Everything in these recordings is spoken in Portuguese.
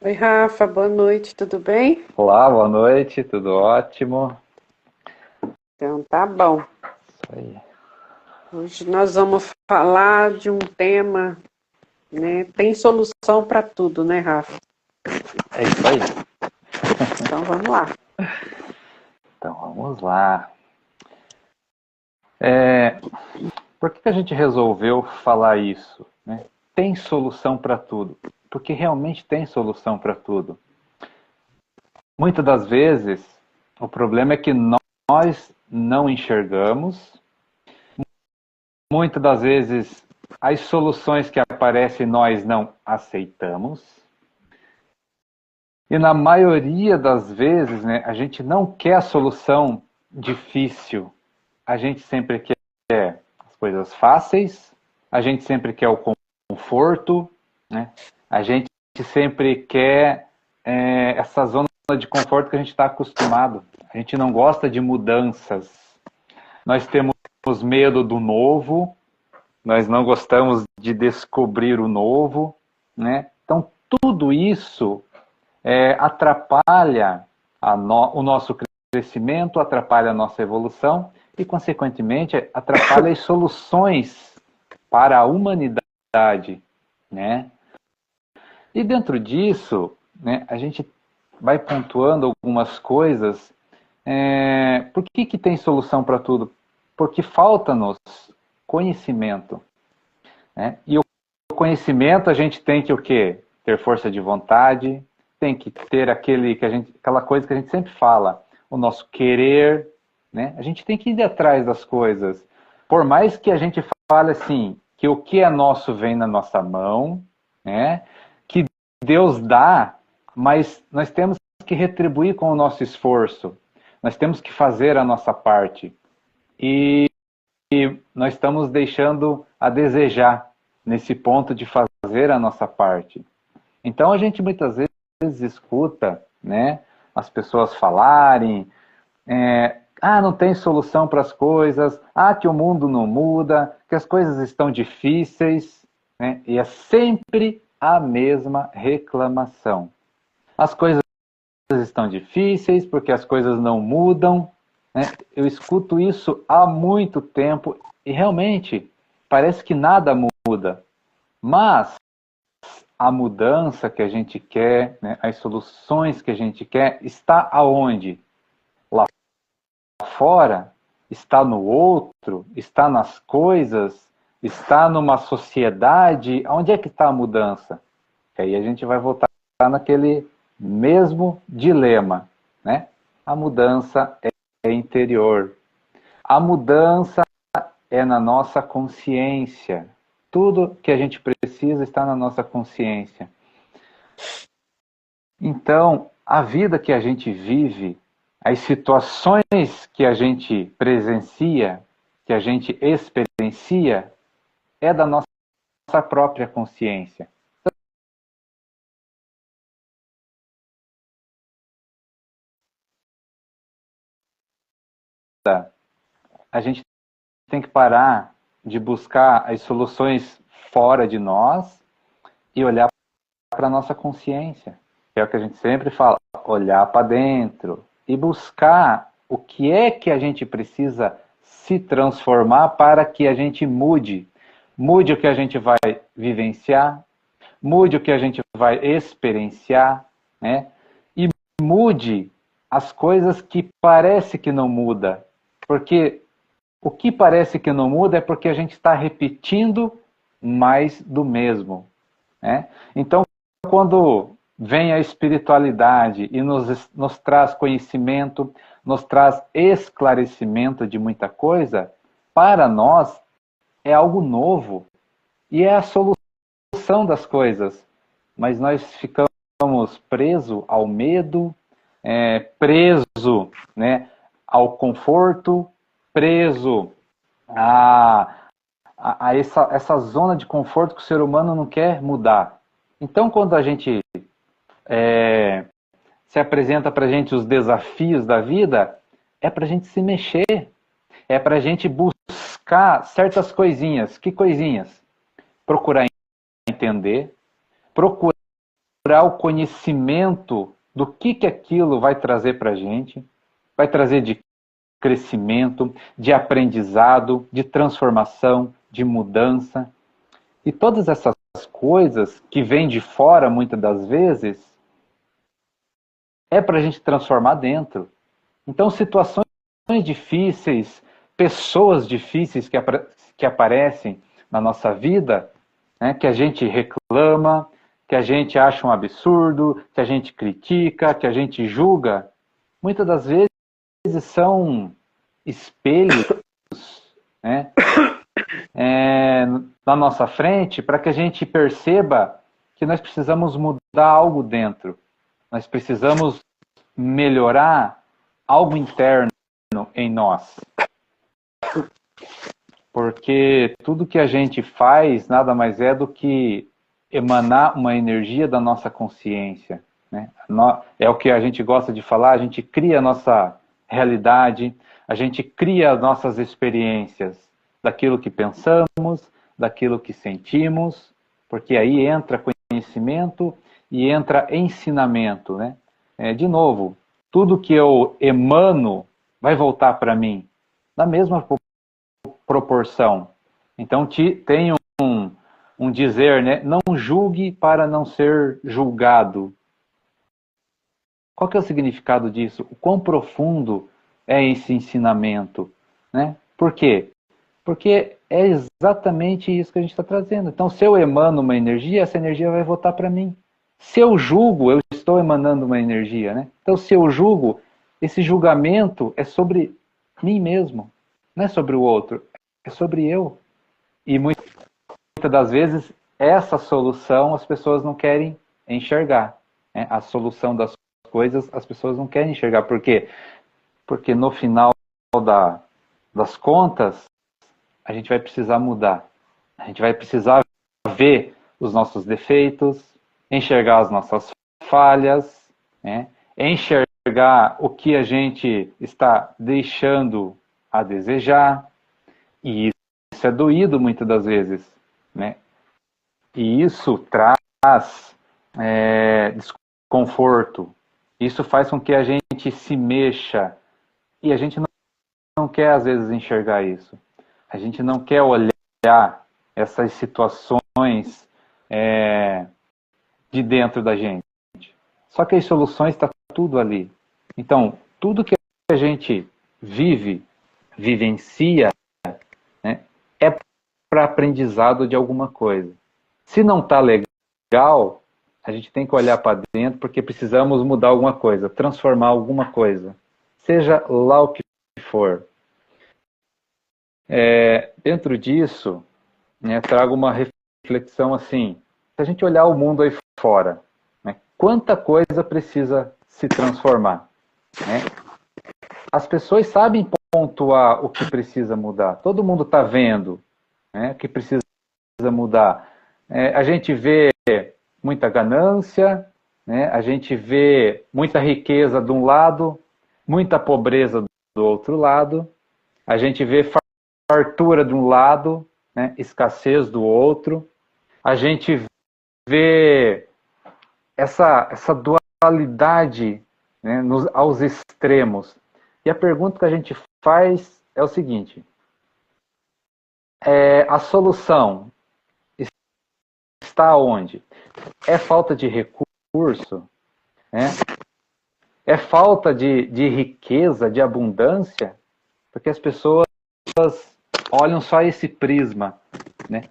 Oi, Rafa, boa noite, tudo bem? Olá, boa noite, tudo ótimo? Então, tá bom. Isso aí. Hoje nós vamos falar de um tema, né? Tem solução para tudo, né, Rafa? É isso aí. Então, vamos lá. Então vamos lá. É, por que a gente resolveu falar isso, né? Tem solução para tudo, porque realmente tem solução para tudo. Muitas das vezes, o problema é que nós não enxergamos. Muitas das vezes, as soluções que aparecem nós não aceitamos. E na maioria das vezes, né, a gente não quer a solução difícil. A gente sempre quer as coisas fáceis, a gente sempre quer o conforto, né? A gente sempre quer essa zona de conforto que a gente está acostumado. A gente não gosta de mudanças. Nós temos medo do novo, nós não gostamos de descobrir o novo, né? Então, tudo isso atrapalha o nosso crescimento, atrapalha a nossa evolução e, consequentemente, atrapalha as soluções para a humanidade, né? E dentro disso, né, a gente vai pontuando algumas coisas. Por que tem solução para tudo? Porque falta-nos conhecimento, né? E o conhecimento a gente tem que o quê? Ter força de vontade, tem que ter aquela coisa que a gente sempre fala, o nosso querer, né? A gente tem que ir atrás das coisas. Por mais que a gente fale assim, que o que é nosso vem na nossa mão, né? Que Deus dá, mas nós temos que retribuir com o nosso esforço. Nós temos que fazer a nossa parte. E nós estamos deixando a desejar nesse ponto de fazer a nossa parte. Então a gente muitas vezes escuta, né, as pessoas falarem, não tem solução para as coisas, que o mundo não muda, que as coisas estão difíceis, né, e é sempre a mesma reclamação. As coisas estão difíceis porque as coisas não mudam, né? Eu escuto isso há muito tempo e realmente parece que nada muda. Mas a mudança que a gente quer, né, as soluções que a gente quer, está aonde? Lá fora? Está no outro? Está nas coisas? Está numa sociedade? Onde é que está a mudança? E aí a gente vai voltar naquele mesmo dilema, né? A mudança é interior. A mudança é na nossa consciência. Tudo que a gente precisa está na nossa consciência. Então, a vida que a gente vive, as situações que a gente presencia, que a gente experiencia, é da nossa própria consciência. A gente tem que parar de buscar as soluções fora de nós e olhar para a nossa consciência. É o que a gente sempre fala, olhar para dentro e buscar o que é que a gente precisa se transformar para que a gente mude. Mude o que a gente vai vivenciar, mude o que a gente vai experienciar, né? E mude as coisas que parece que não muda. Porque o que parece que não muda é porque a gente está repetindo mais do mesmo, né? Então, quando vem a espiritualidade e nos traz conhecimento, nos traz esclarecimento de muita coisa, para nós é algo novo e é a solução das coisas. Mas nós ficamos presos ao medo, preso, né, ao conforto, preso a, a essa zona de conforto que o ser humano não quer mudar. Então, quando a gente se apresenta para a gente os desafios da vida, é para a gente se mexer, é para a gente buscar certas coisinhas. Que coisinhas? Procurar entender, procurar procurar o conhecimento do que aquilo vai trazer para a gente, vai trazer de crescimento, de aprendizado, de transformação, de mudança. E todas essas coisas que vêm de fora, muitas das vezes, é para a gente transformar dentro. Então, situações difíceis, pessoas difíceis que aparecem na nossa vida, né, que a gente reclama, que a gente acha um absurdo, que a gente critica, que a gente julga, muitas das vezes são espelhos, né, na nossa frente para que a gente perceba que nós precisamos mudar algo dentro. Nós precisamos melhorar algo interno em nós. Porque tudo que a gente faz nada mais é do que emanar uma energia da nossa consciência, né? É o que a gente gosta de falar, a gente cria a nossa realidade, a gente cria as nossas experiências daquilo que pensamos, daquilo que sentimos, porque aí entra conhecimento e entra ensinamento, né? De novo, tudo que eu emano vai voltar para mim, na mesma proporção. Então tem um dizer, né? Não julgue para não ser julgado. Qual que é o significado disso? O quão profundo é esse ensinamento, né? Por quê? Porque é exatamente isso que a gente está trazendo. Então, se eu emano uma energia, essa energia vai voltar para mim. Se eu julgo, eu estou emanando uma energia, né? Então, se eu julgo, esse julgamento é sobre mim mesmo, não é sobre o outro, é sobre eu. E muitas das vezes, essa solução as pessoas não querem enxergar, né? A solução das coisas as pessoas não querem enxergar. Por quê? Porque no final das contas, a gente vai precisar mudar. A gente vai precisar ver os nossos defeitos, enxergar as nossas falhas, né? Enxergar o que a gente está deixando a desejar. E isso é doído muitas das vezes, né? E isso traz desconforto. Isso faz com que a gente se mexa. E a gente não quer, às vezes, enxergar isso. A gente não quer olhar essas situações de dentro da gente. Só que as soluções estão tudo ali. Então, tudo que a gente vivencia, né, é para aprendizado de alguma coisa. Se não está legal, a gente tem que olhar para dentro porque precisamos mudar alguma coisa, transformar alguma coisa. Seja lá o que for. Dentro disso, né, trago uma reflexão assim. Se a gente olhar o mundo aí fora, né, quanta coisa precisa se transformar, né? As pessoas sabem pontuar o que precisa mudar. Todo mundo está vendo, né, que precisa mudar. A gente vê muita ganância, né, a gente vê muita riqueza de um lado, muita pobreza do outro lado. A gente vê fartura de um lado, né, escassez do outro. A gente vê essa dualidade, né, aos extremos. E a pergunta que a gente faz é o seguinte: a solução está onde? É falta de recurso? Né? É falta de riqueza, de abundância? Porque as pessoas olham só esse prisma, né?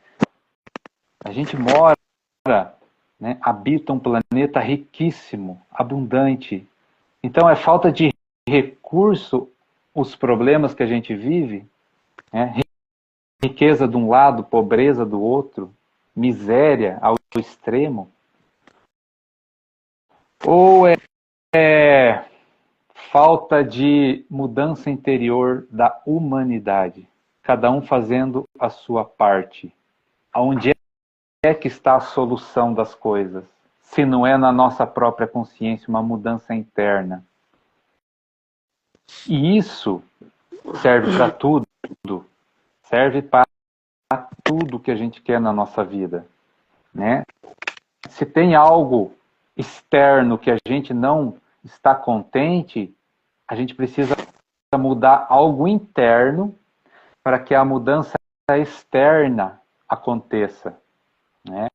A gente mora, né, habita um planeta riquíssimo, abundante. Então é falta de recurso os problemas que a gente vive, né? Riqueza de um lado, pobreza do outro, miséria ao extremo. Ou é falta de mudança interior da humanidade, cada um fazendo a sua parte. Onde é que está a solução das coisas? Se não é na nossa própria consciência, uma mudança interna. E isso serve para tudo. Serve para tudo que a gente quer na nossa vida, né? Se tem algo externo que a gente não está contente, a gente precisa mudar algo interno para que a mudança externa aconteça, né?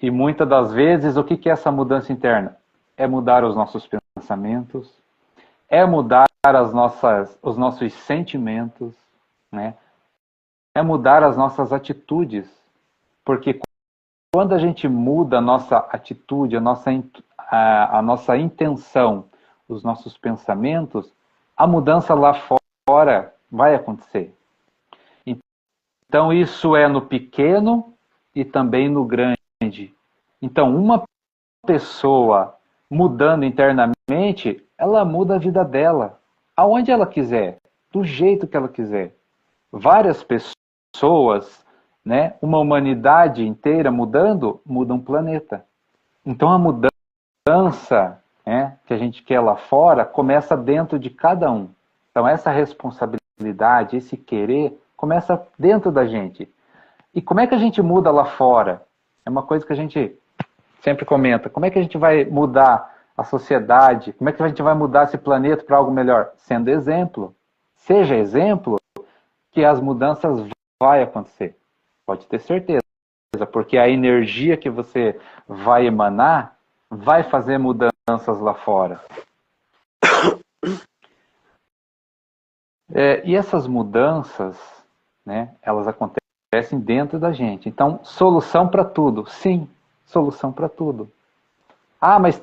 E muitas das vezes, o que é essa mudança interna? É mudar os nossos pensamentos, é mudar os nossos sentimentos, né? É mudar as nossas atitudes. Porque quando a gente muda a nossa atitude, a nossa intenção, os nossos pensamentos, a mudança lá fora vai acontecer. Então isso é no pequeno e também no grande. Então uma pessoa mudando internamente, ela muda a vida dela, aonde ela quiser, do jeito que ela quiser. Várias pessoas, né, uma humanidade inteira mudando, muda um planeta. Então a mudança, né, que a gente quer lá fora começa dentro de cada um. Então essa responsabilidade, esse querer, começa dentro da gente. E como é que a gente muda lá fora? É uma coisa que a gente sempre comenta. Como é que a gente vai mudar a sociedade? Como é que a gente vai mudar esse planeta para algo melhor? Sendo exemplo. Seja exemplo que as mudanças vai acontecer. Pode ter certeza. Porque a energia que você vai emanar vai fazer mudanças lá fora. E essas mudanças, né, elas acontecem dentro da gente. Então, solução para tudo. Sim, solução para tudo. Ah, mas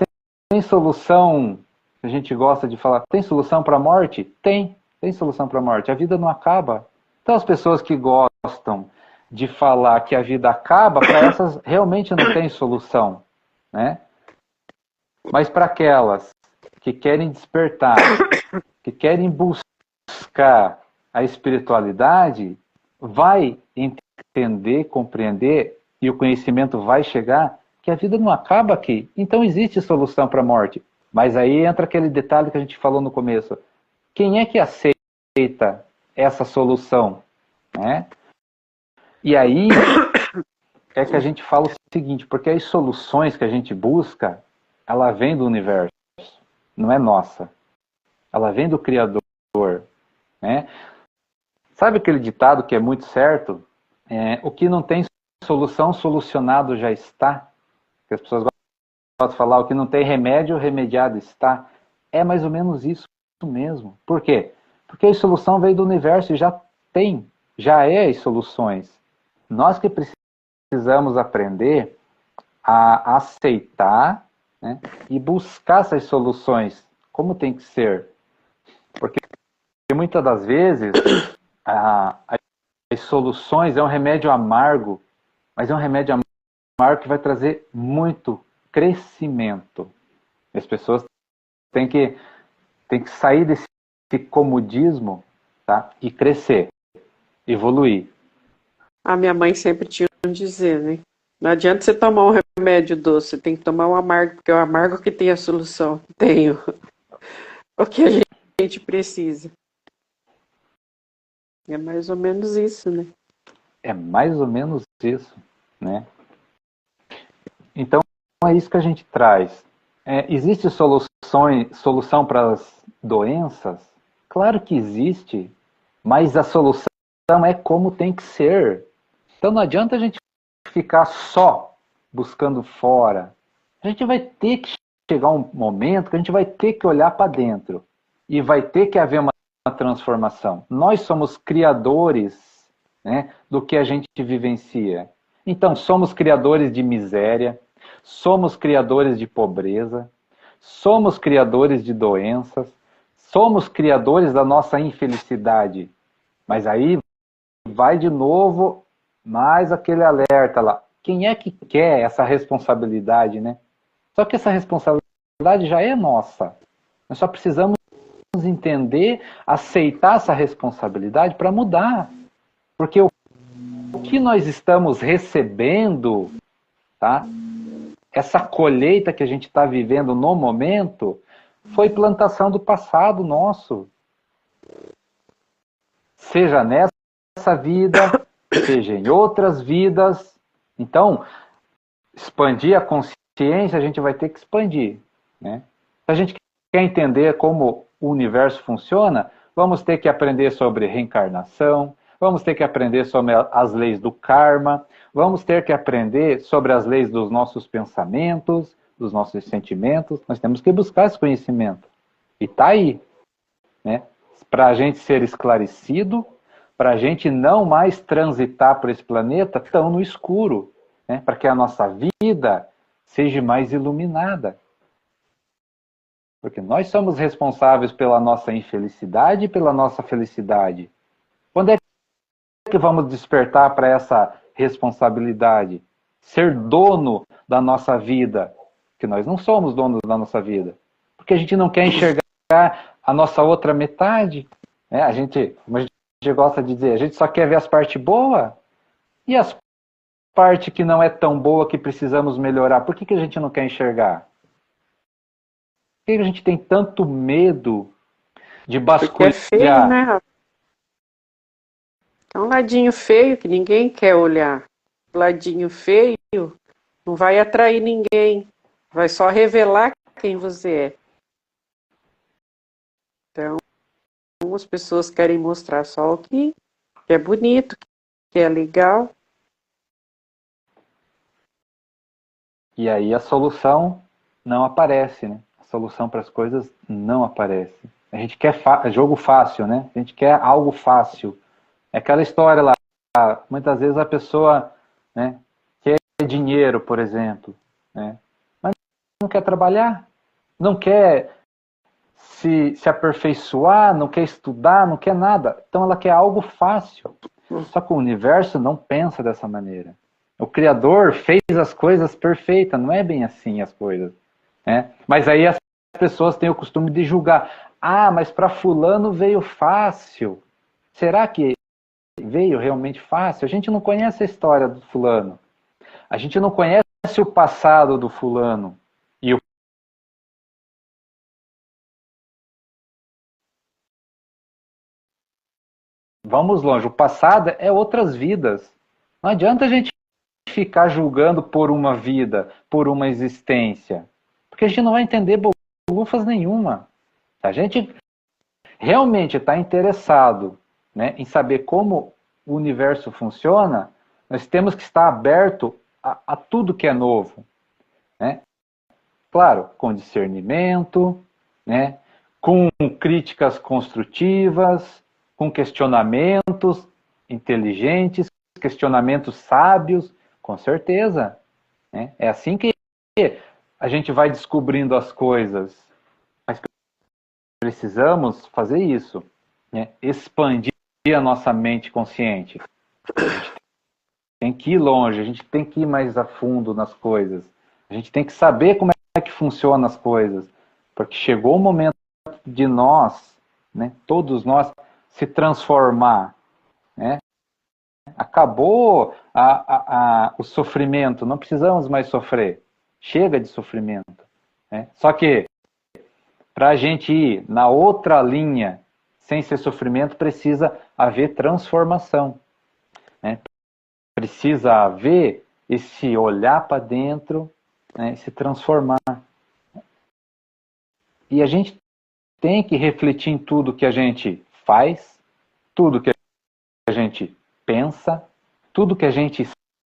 tem solução, a gente gosta de falar, tem solução para a morte? Tem solução para a morte. A vida não acaba. Então, as pessoas que gostam de falar que a vida acaba, para essas realmente não tem solução, né? Mas para aquelas que querem despertar, que querem buscar a espiritualidade, vai entender, compreender, e o conhecimento vai chegar, que a vida não acaba aqui. Então existe solução para a morte. Mas aí entra aquele detalhe que a gente falou no começo. Quem é que aceita essa solução? Né? E aí é que a gente fala o seguinte, porque as soluções que a gente busca, ela vem do universo, não é nossa. Ela vem do Criador. Né? Sabe aquele ditado que é muito certo? O que não tem solução, solucionado já está. Que as pessoas gostam de falar, o que não tem remédio, remediado está. É mais ou menos isso mesmo. Por quê? Porque a solução veio do universo e já é as soluções. Nós que precisamos aprender a aceitar, né, e buscar essas soluções, como tem que ser. Porque muitas das vezes as soluções é um remédio amargo, mas é um remédio amargo que vai trazer muito crescimento. As pessoas têm que sair desse comodismo, tá? E crescer, evoluir. A minha mãe sempre tinha um dizer, né? Não adianta você tomar um remédio doce, você tem que tomar um amargo, porque é o amargo que tem a solução. Tenho. O que a gente precisa. É mais ou menos isso, né? É mais ou menos isso, né? Então, é isso que a gente traz. Existe solução para as doenças? Claro que existe, mas a solução é como tem que ser. Então não adianta a gente ficar só buscando fora. A gente vai ter que chegar um momento que a gente vai ter que olhar para dentro. E vai ter que haver uma transformação. Nós somos criadores, né, do que a gente vivencia. Então somos criadores de miséria, somos criadores de pobreza, somos criadores de doenças, somos criadores da nossa infelicidade. Mas aí vai de novo mais aquele alerta lá. Quem é que quer essa responsabilidade, né? Só que essa responsabilidade já é nossa. Nós só precisamos entender, aceitar essa responsabilidade para mudar. Porque o que nós estamos recebendo, tá? Essa colheita que a gente está vivendo no momento, foi plantação do passado nosso. Seja nessa vida, seja em outras vidas. Então, expandir a consciência ciência, a gente vai ter que expandir, né? Se a gente quer entender como o universo funciona, vamos ter que aprender sobre reencarnação, vamos ter que aprender sobre as leis do karma, vamos ter que aprender sobre as leis dos nossos pensamentos, dos nossos sentimentos. Nós temos que buscar esse conhecimento. E está aí, né? Para a gente ser esclarecido, para a gente não mais transitar por esse planeta tão no escuro, né? Para que a nossa vida seja mais iluminada. Porque nós somos responsáveis pela nossa infelicidade e pela nossa felicidade. Quando é que vamos despertar para essa responsabilidade? Ser dono da nossa vida. Porque nós não somos donos da nossa vida. Porque a gente não quer enxergar a nossa outra metade. Né? Como a gente gosta de dizer, a gente só quer ver as partes boas. E as partes que não é tão boa que precisamos melhorar, por que a gente não quer enxergar? Por que a gente tem tanto medo de basculhar? Porque é feio, né, Rafa? É um ladinho feio que ninguém quer olhar. O ladinho feio não vai atrair ninguém. Vai só revelar quem você é. Então, as pessoas querem mostrar só o que é bonito, que é legal. E aí a solução não aparece, né? A solução para as coisas não aparece. A gente quer jogo fácil, né? A gente quer algo fácil. É aquela história lá, muitas vezes a pessoa, né, quer dinheiro, por exemplo, né? Mas não quer trabalhar, não quer se aperfeiçoar, não quer estudar, não quer nada. Então ela quer algo fácil. Só que o universo não pensa dessa maneira. O Criador fez as coisas perfeitas, não é bem assim as coisas. Né? Mas aí as pessoas têm o costume de julgar. Ah, mas para fulano veio fácil. Será que veio realmente fácil? A gente não conhece a história do fulano. A gente não conhece o passado do fulano. E vamos longe, o passado é outras vidas. Não adianta a gente ficar julgando por uma vida, por uma existência. Porque a gente não vai entender bolufas nenhuma. A gente realmente está interessado, né, em saber como o universo funciona, nós temos que estar aberto a tudo que é novo. Né? Claro, com discernimento, né, com críticas construtivas, com questionamentos inteligentes, questionamentos sábios, com certeza. Né? É assim que a gente vai descobrindo as coisas. Mas precisamos fazer isso, né? Expandir a nossa mente consciente. A gente tem que ir longe, a gente tem que ir mais a fundo nas coisas. A gente tem que saber como é que funcionam as coisas. Porque chegou o momento de nós, né, todos nós, se transformar. Né? Acabou o sofrimento, não precisamos mais sofrer. Chega de sofrimento. Né? Só que, para a gente ir na outra linha, sem ser sofrimento, precisa haver transformação. Né? Precisa haver esse olhar para dentro, né, se transformar. E a gente tem que refletir em tudo que a gente faz, tudo que a gente pensa, tudo que a gente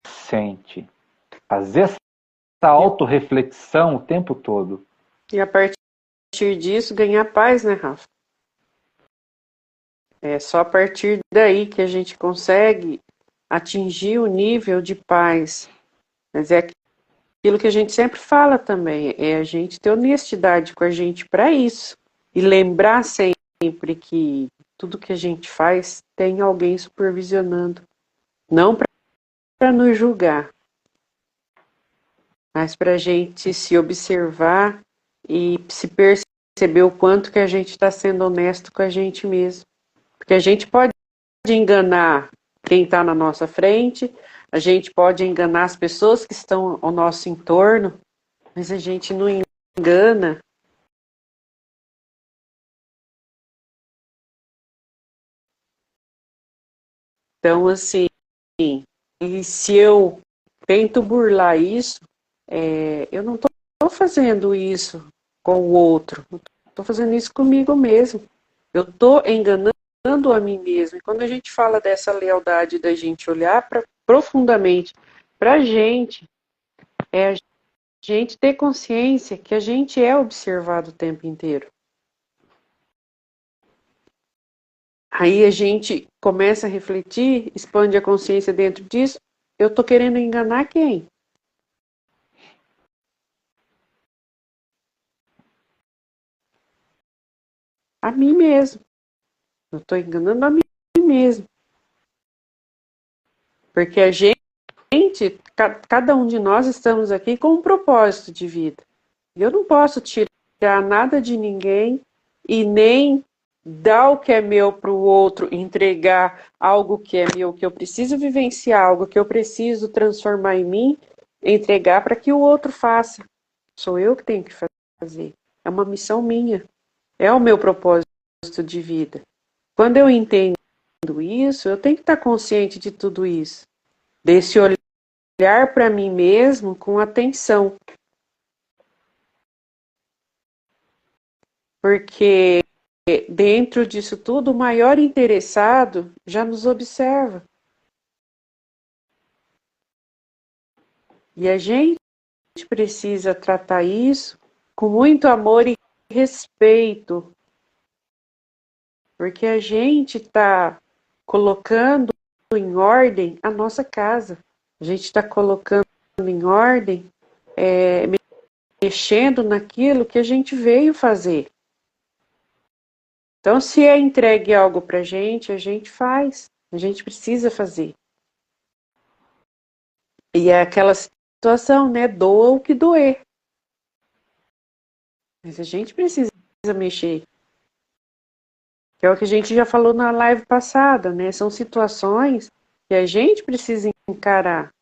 sente. Fazer essa autorreflexão o tempo todo. E a partir disso ganhar paz, né, Rafa? É só a partir daí que a gente consegue atingir o nível de paz. Mas é aquilo que a gente sempre fala também, é a gente ter honestidade com a gente para isso. E lembrar sempre que tudo que a gente faz tem alguém supervisionando. Não para nos julgar, mas para a gente se observar e se perceber o quanto que a gente está sendo honesto com a gente mesmo. Porque a gente pode enganar quem está na nossa frente, a gente pode enganar as pessoas que estão ao nosso entorno, mas a gente não engana. Então, assim, e se eu tento burlar isso, Eu não estou fazendo isso com o outro, estou fazendo isso comigo mesmo. Eu estou enganando a mim mesmo. E quando a gente fala dessa lealdade da gente olhar profundamente para a gente, é a gente ter consciência que a gente é observado o tempo inteiro. Aí a gente começa a refletir, expande a consciência dentro disso. Eu estou querendo enganar quem? A mim mesmo. Eu estou enganando a mim mesmo. Porque a gente, cada um de nós estamos aqui com um propósito de vida. Eu não posso tirar nada de ninguém e nem dar o que é meu para o outro, entregar algo que é meu, que eu preciso vivenciar, algo que eu preciso transformar em mim, entregar para que o outro faça. Sou eu que tenho que fazer. É uma missão minha. É o meu propósito de vida. Quando eu entendo isso, eu tenho que estar consciente de tudo isso. Desse olhar para mim mesmo com atenção. Porque dentro disso tudo, o maior interessado já nos observa. E a gente precisa tratar isso com muito amor e respeito. Porque a gente está colocando em ordem a nossa casa. A gente está colocando em ordem, mexendo naquilo que a gente veio fazer. Então, se é entregue algo para a gente faz. A gente precisa fazer. E é aquela situação, né? Doa o que doer. Mas a gente precisa mexer. Que é o que a gente já falou na live passada, né? São situações que a gente precisa encarar.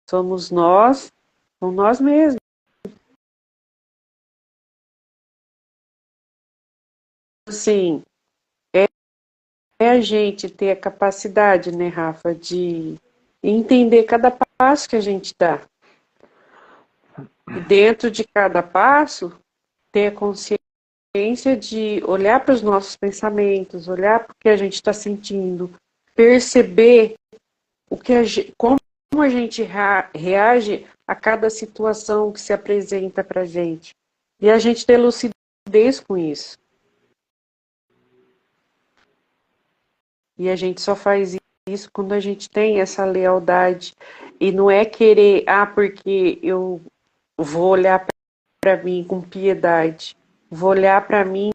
Somos nós com nós mesmos. Assim, é a gente ter a capacidade, né, Rafa, de entender cada passo que a gente dá. E dentro de cada passo, ter a consciência de olhar para os nossos pensamentos, olhar para o que a gente está sentindo, perceber como a gente reage a cada situação que se apresenta para a gente. E a gente ter lucidez com isso. E a gente só faz isso quando a gente tem essa lealdade. E não é querer, porque eu vou olhar para mim com piedade. Vou olhar para mim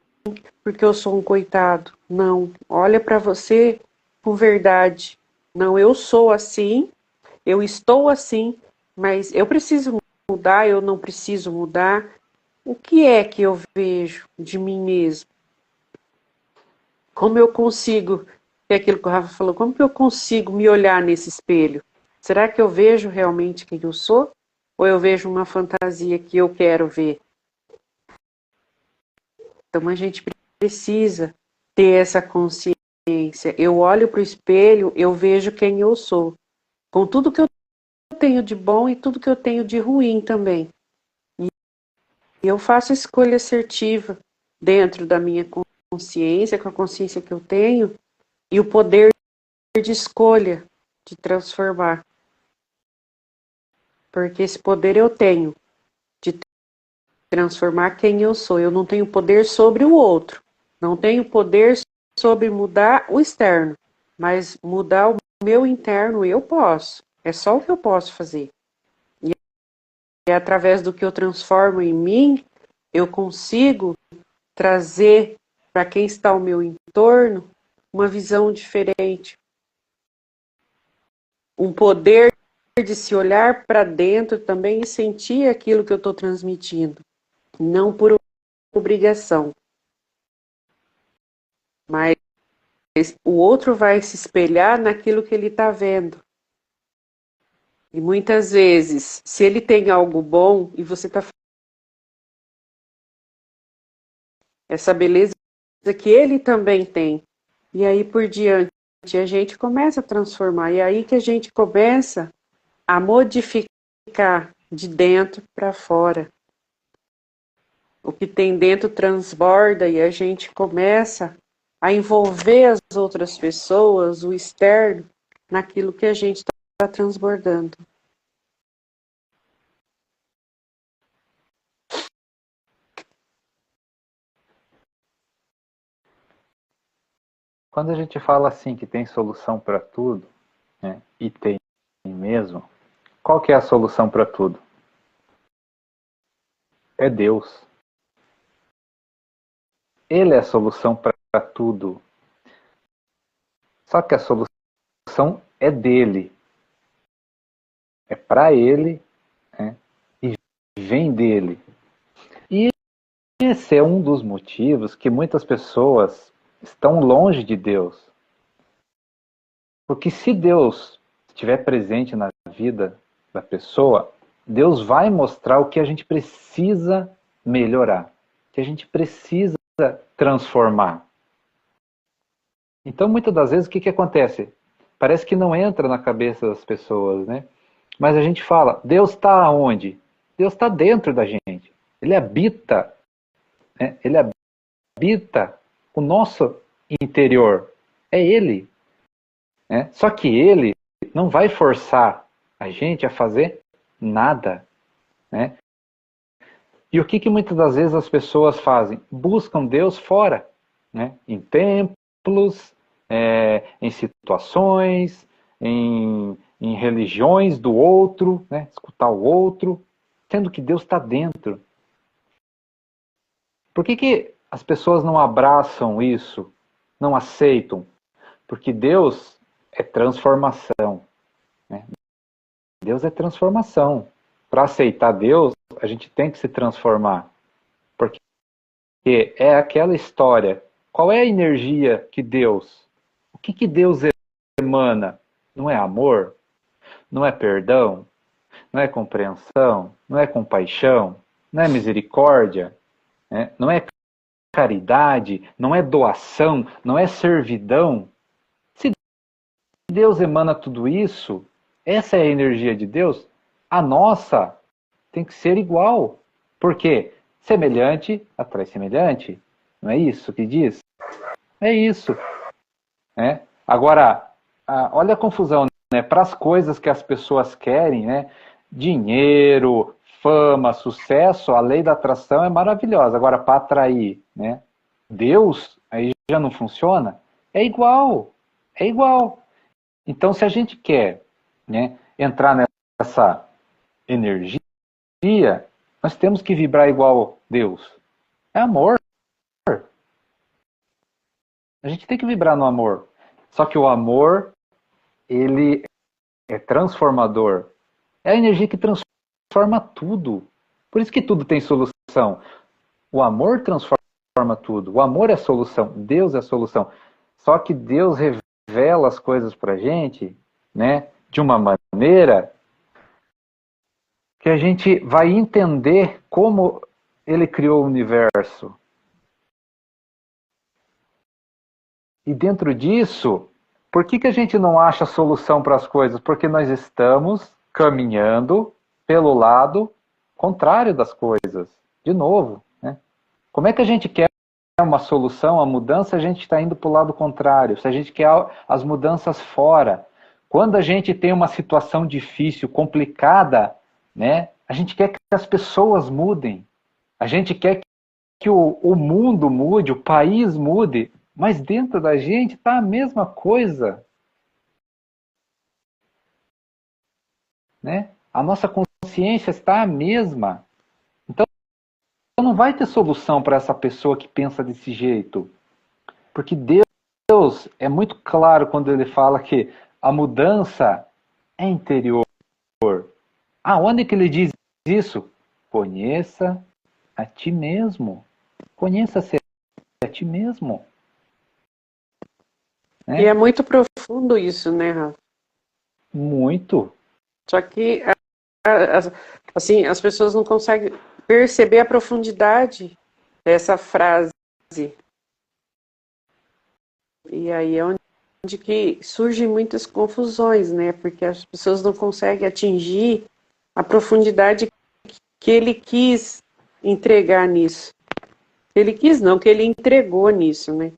porque eu sou um coitado. Não, olha para você com verdade. Não, eu sou assim, eu estou assim, mas eu preciso mudar, eu não preciso mudar. O que é que eu vejo de mim mesmo? Como eu consigo, é aquilo que o Rafa falou, como que eu consigo me olhar nesse espelho? Será que eu vejo realmente quem eu sou? Ou eu vejo uma fantasia que eu quero ver? Então a gente precisa ter essa consciência. Eu olho para o espelho, eu vejo quem eu sou. Com tudo que eu tenho de bom e tudo que eu tenho de ruim também. E eu faço escolha assertiva dentro da minha consciência, com a consciência que eu tenho, e o poder de escolha de transformar. Porque esse poder eu tenho de transformar quem eu sou. Eu não tenho poder sobre o outro. Não tenho poder sobre mudar o externo. Mas mudar o meu interno eu posso. É só o que eu posso fazer. E é através do que eu transformo em mim, eu consigo trazer para quem está ao meu entorno uma visão diferente. Um poder de se olhar para dentro também e sentir aquilo que eu estou transmitindo. Não por obrigação. Mas o outro vai se espelhar naquilo que ele está vendo. E muitas vezes, se ele tem algo bom e você está essa beleza que ele também tem. E aí por diante, a gente começa a transformar. E aí que a gente começa a modificar comunicar de dentro para fora. O que tem dentro transborda e a gente começa a envolver as outras pessoas, o externo, naquilo que a gente está transbordando. Quando a gente fala assim que tem solução para tudo, né, e tem mesmo, qual que é a solução para tudo? É Deus. Ele é a solução para tudo. Só que a solução é dele. É para ele, né, e vem dele. E esse é um dos motivos que muitas pessoas estão longe de Deus. Porque se Deus estiver presente na vida da pessoa, Deus vai mostrar o que a gente precisa melhorar, o que a gente precisa transformar. Então, muitas das vezes, o que acontece? Parece que não entra na cabeça das pessoas, né? Mas a gente fala, Deus está onde? Deus está dentro da gente. Ele habita, né? Ele habita o nosso interior. É Ele. Né? Só que Ele não vai forçar a gente a fazer nada. Né? E o que muitas das vezes as pessoas fazem? Buscam Deus fora. Né? Em templos, em situações, em religiões do outro, né? Escutar o outro, sendo que Deus está dentro. Por que as pessoas não abraçam isso, não aceitam? Porque Deus é transformação. Né? Deus é transformação. Para aceitar Deus, a gente tem que se transformar. Porque é aquela história. Qual é a energia que Deus... O que Deus emana? Não é amor? Não é perdão? Não é compreensão? Não é compaixão? Não é misericórdia? Né? Não é caridade? Não é doação? Não é servidão? Se Deus emana tudo isso, essa é a energia de Deus, a nossa tem que ser igual. Por quê? Semelhante atrai semelhante. Não é isso que diz? É isso. Né? Agora, olha a confusão, né? Para as coisas que as pessoas querem, né? Dinheiro, fama, sucesso, a lei da atração é maravilhosa. Agora, para atrair, né? Deus, aí já não funciona? É igual. É igual. Então, se a gente quer, né, entrar nessa energia, nós temos que vibrar igual Deus. É amor. A gente tem que vibrar no amor. Só que o amor, ele é transformador. É a energia que transforma tudo. Por isso que tudo tem solução. O amor transforma tudo. O amor é a solução. Deus é a solução. Só que Deus revela as coisas pra gente, né, de uma maneira que a gente vai entender como ele criou o universo. E dentro disso, por que a gente não acha solução para as coisas? Porque nós estamos caminhando pelo lado contrário das coisas. De novo, né? Como é que a gente quer uma solução, a mudança, a gente está indo para o lado contrário. Se a gente quer as mudanças fora. Quando a gente tem uma situação difícil, complicada, né? A gente quer que as pessoas mudem. A gente quer que o mundo mude, o país mude. Mas dentro da gente está a mesma coisa. Né? A nossa consciência está a mesma. Então não vai ter solução para essa pessoa que pensa desse jeito. Porque Deus é muito claro quando ele fala que a mudança é interior. Aonde que ele diz isso? Conheça a ti mesmo. Conheça-se a ti mesmo. Né? E é muito profundo isso, né, Rafa? Muito. Só que assim, as pessoas não conseguem perceber a profundidade dessa frase. E aí é onde que surgem muitas confusões, né? Porque as pessoas não conseguem atingir a profundidade que ele quis entregar nisso. Ele quis não, que ele entregou nisso, né?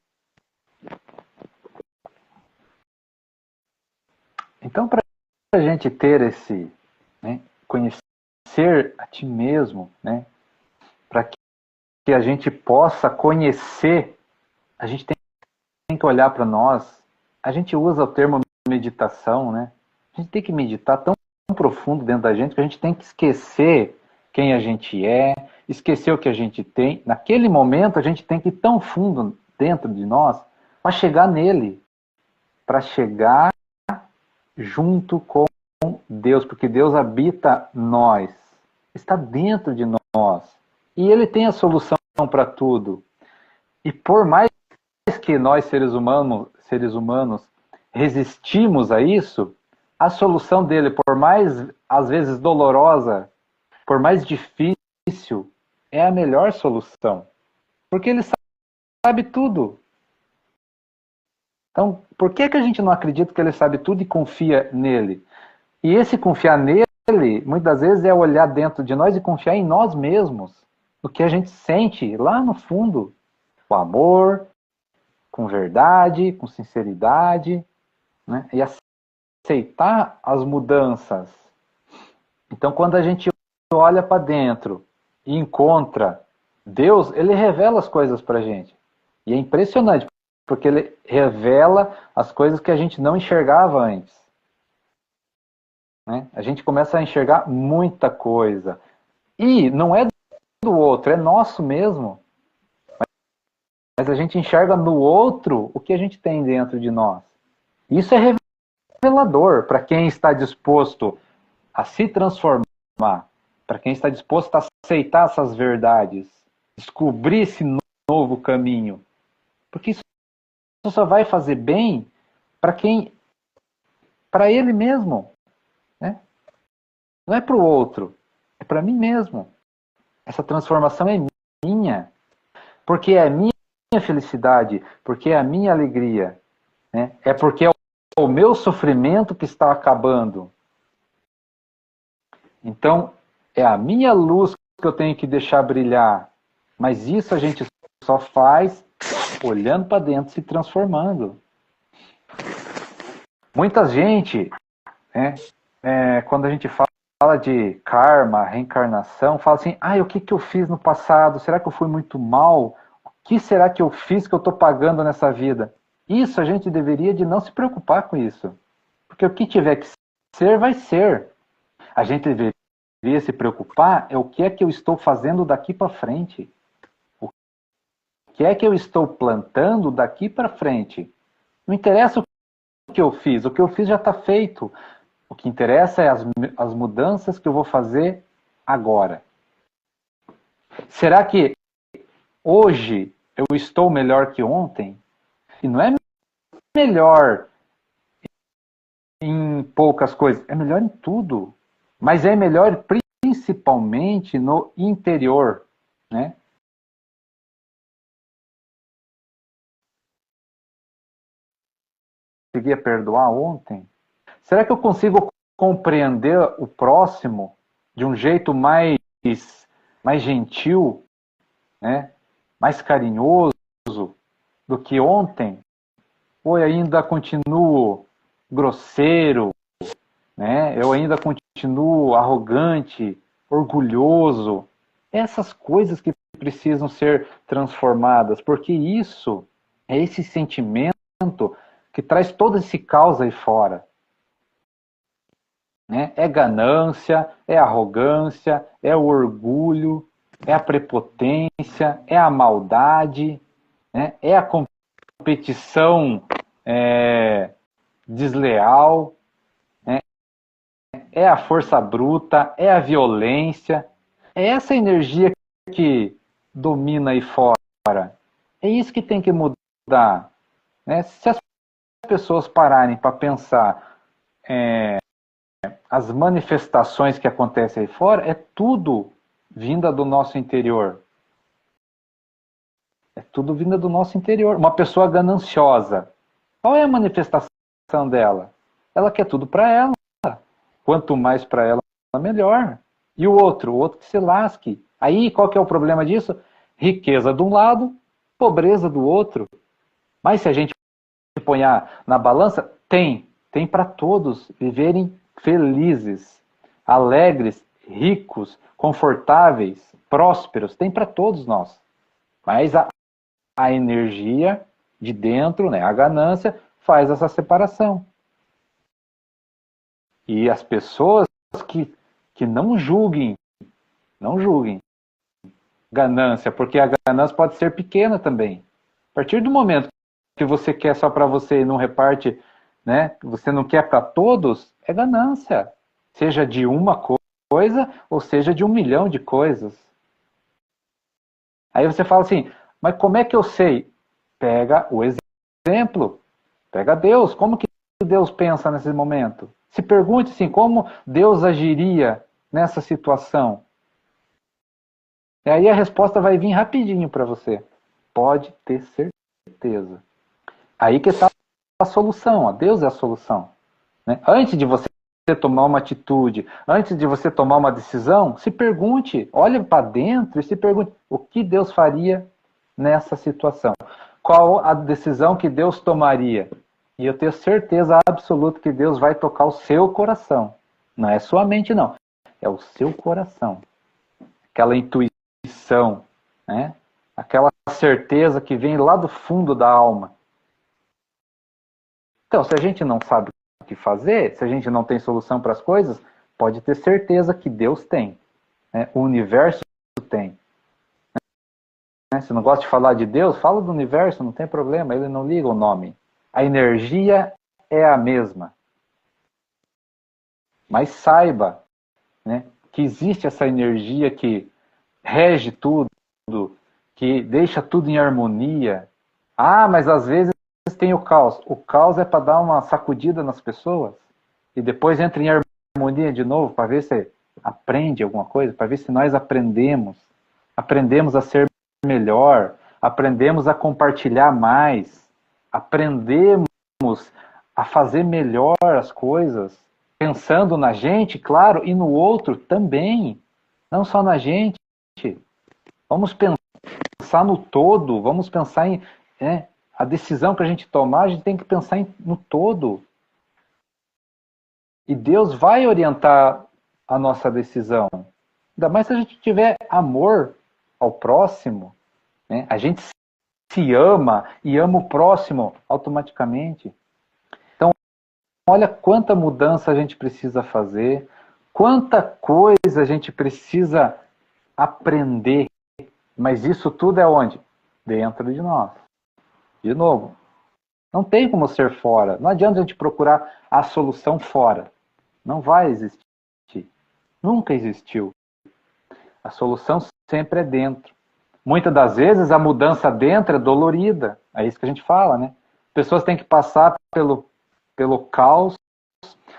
Então, para a gente ter esse, né, conhecer a ti mesmo, né, para que a gente possa conhecer, a gente tem que olhar para nós. A gente usa o termo meditação, né? A gente tem que meditar tão profundo dentro da gente que a gente tem que esquecer quem a gente é, esquecer o que a gente tem. Naquele momento, a gente tem que ir tão fundo dentro de nós para chegar nele, para chegar junto com Deus, porque Deus habita nós, está dentro de nós. E Ele tem a solução para tudo. E por mais que nós, seres humanos, resistimos a isso, a solução dele, por mais, às vezes, dolorosa, por mais difícil, é a melhor solução. Porque Ele sabe tudo. Então, por que a gente não acredita que Ele sabe tudo e confia nele? E esse confiar nele, muitas vezes, é olhar dentro de nós e confiar em nós mesmos. No que a gente sente lá no fundo. O amor, com verdade, com sinceridade, né? E aceitar as mudanças. Então, quando a gente olha para dentro e encontra Deus, Ele revela as coisas para a gente. E é impressionante, porque Ele revela as coisas que a gente não enxergava antes. Né? A gente começa a enxergar muita coisa. E não é do outro, é nosso mesmo. Mas a gente enxerga no outro o que a gente tem dentro de nós. Isso é revelador para quem está disposto a se transformar, para quem está disposto a aceitar essas verdades, descobrir esse novo caminho. Porque isso só vai fazer bem para para ele mesmo. Né? Não é para o outro, é para mim mesmo. Essa transformação é minha, porque é minha felicidade, porque é a minha alegria, né? É porque é o meu sofrimento que está acabando. Então, é a minha luz que eu tenho que deixar brilhar. Mas isso a gente só faz olhando para dentro, se transformando. Muita gente, né, quando a gente fala de karma, reencarnação, fala assim, o que eu fiz no passado? Será que eu fui muito mal? O que será que eu fiz que eu estou pagando nessa vida? Isso a gente deveria de não se preocupar com isso. Porque o que tiver que ser, vai ser. A gente deveria se preocupar é o que é que eu estou fazendo daqui para frente. O que é que eu estou plantando daqui para frente. Não interessa o que eu fiz já está feito. O que interessa é as mudanças que eu vou fazer agora. Será que hoje eu estou melhor que ontem? E não é melhor em poucas coisas, é melhor em tudo. Mas é melhor principalmente no interior, né? Conseguia perdoar ontem? Será que eu consigo compreender o próximo de um jeito mais gentil, né? Mais carinhoso do que ontem? Ou eu ainda continuo grosseiro, né? Eu ainda continuo arrogante, orgulhoso? Essas coisas que precisam ser transformadas, porque isso é esse sentimento que traz todo esse caos aí fora. Né? É ganância, é arrogância, é o orgulho, é a prepotência, é a maldade, né? É a competição desleal, né? É a força bruta, é a violência, é essa energia que domina aí fora. É isso que tem que mudar. Né? Se as pessoas pararem para pensar as manifestações que acontecem aí fora, é tudo vinda do nosso interior. É tudo vinda do nosso interior. Uma pessoa gananciosa, qual é a manifestação dela? Ela quer tudo para ela. Quanto mais para ela, melhor. E o outro que se lasque. Aí, qual que é o problema disso? Riqueza de um lado, pobreza do outro. Mas se a gente põe na balança, tem para todos viverem felizes, alegres, ricos, confortáveis, prósperos, tem para todos nós. Mas a energia de dentro, né, a ganância, faz essa separação. E as pessoas que não julguem ganância, porque a ganância pode ser pequena também. A partir do momento que você quer só para você e não reparte, né, você não quer para todos, é ganância. Seja de uma coisa ou seja de 1 milhão de coisas. Aí você fala assim, mas como é que eu sei? Pega o exemplo, pega Deus. Como que Deus pensa nesse momento? Se pergunte assim, como Deus agiria nessa situação? E aí a resposta vai vir rapidinho para você. Pode ter certeza. Aí que está a solução. Ó. Deus é a solução. Né? Antes de você tomar uma atitude, antes de você tomar uma decisão, se pergunte, olhe para dentro e se pergunte o que Deus faria nessa situação. Qual a decisão que Deus tomaria? E eu tenho certeza absoluta que Deus vai tocar o seu coração. Não é sua mente, não. É o seu coração. Aquela intuição, né? Aquela certeza que vem lá do fundo da alma. Então, se a gente não sabe o que fazer, se a gente não tem solução para as coisas, pode ter certeza que Deus tem. Né? O universo tem. Né? Se não gosta de falar de Deus, fala do universo, não tem problema, ele não liga o nome. A energia é a mesma. Mas saiba, né, que existe essa energia que rege tudo, que deixa tudo em harmonia. Ah, mas às vezes tem o caos. O caos é para dar uma sacudida nas pessoas e depois entra em harmonia de novo para ver se aprende alguma coisa, para ver se nós aprendemos a ser melhor, aprendemos a compartilhar mais, aprendemos a fazer melhor as coisas, pensando na gente, claro, e no outro também, não só na gente. Vamos pensar no todo, vamos pensar em a decisão que a gente tomar, a gente tem que pensar no todo. E Deus vai orientar a nossa decisão. Ainda mais se a gente tiver amor ao próximo, né? A gente se ama e ama o próximo automaticamente. Então, olha quanta mudança a gente precisa fazer, quanta coisa a gente precisa aprender. Mas isso tudo é onde? Dentro de nós. De novo, não tem como ser fora. Não adianta a gente procurar a solução fora. Não vai existir. Nunca existiu. A solução sempre é dentro. Muitas das vezes a mudança dentro é dolorida. É isso que a gente fala, né? As pessoas têm que passar pelo caos.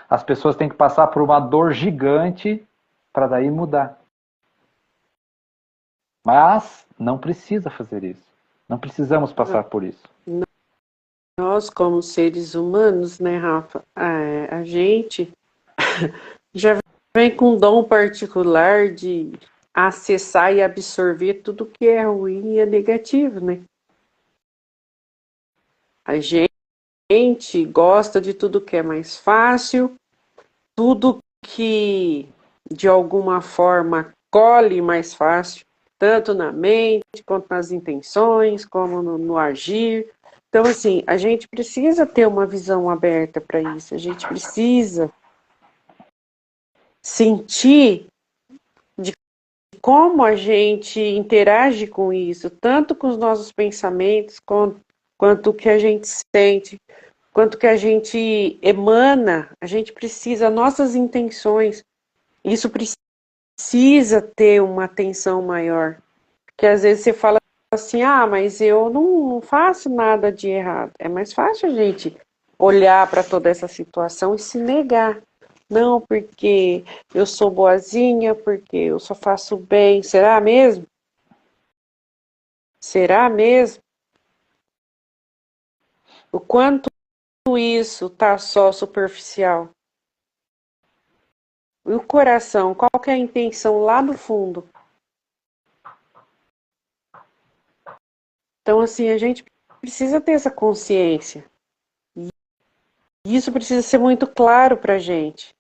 As pessoas têm que passar por uma dor gigante para daí mudar. Mas não precisa fazer isso. Não precisamos passar por isso. Nós, como seres humanos, né, Rafa, a gente já vem com um dom particular de acessar e absorver tudo que é ruim e é negativo, né? A gente gosta de tudo que é mais fácil, tudo que de alguma forma colhe mais fácil, tanto na mente, quanto nas intenções, como no agir. Então, assim, a gente precisa ter uma visão aberta para isso, a gente precisa sentir de como a gente interage com isso, tanto com os nossos pensamentos, quanto o que a gente sente, quanto que a gente emana, a gente precisa, nossas intenções, isso precisa ter uma atenção maior. Porque às vezes você fala assim, mas eu não faço nada de errado. É mais fácil a gente olhar para toda essa situação e se negar. Não, porque eu sou boazinha, porque eu só faço bem. Será mesmo? Será mesmo? O quanto isso está só superficial? E o coração, qual que é a intenção lá no fundo? Então, assim, a gente precisa ter essa consciência. E isso precisa ser muito claro para a gente.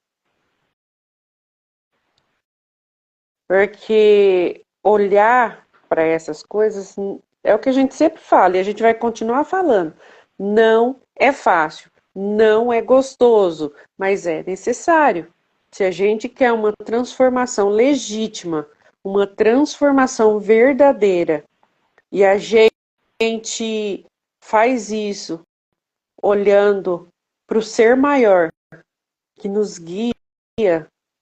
Porque olhar para essas coisas é o que a gente sempre fala e a gente vai continuar falando. Não é fácil, não é gostoso, mas é necessário. Se a gente quer uma transformação legítima, uma transformação verdadeira, e a gente faz isso olhando para o ser maior que nos guia,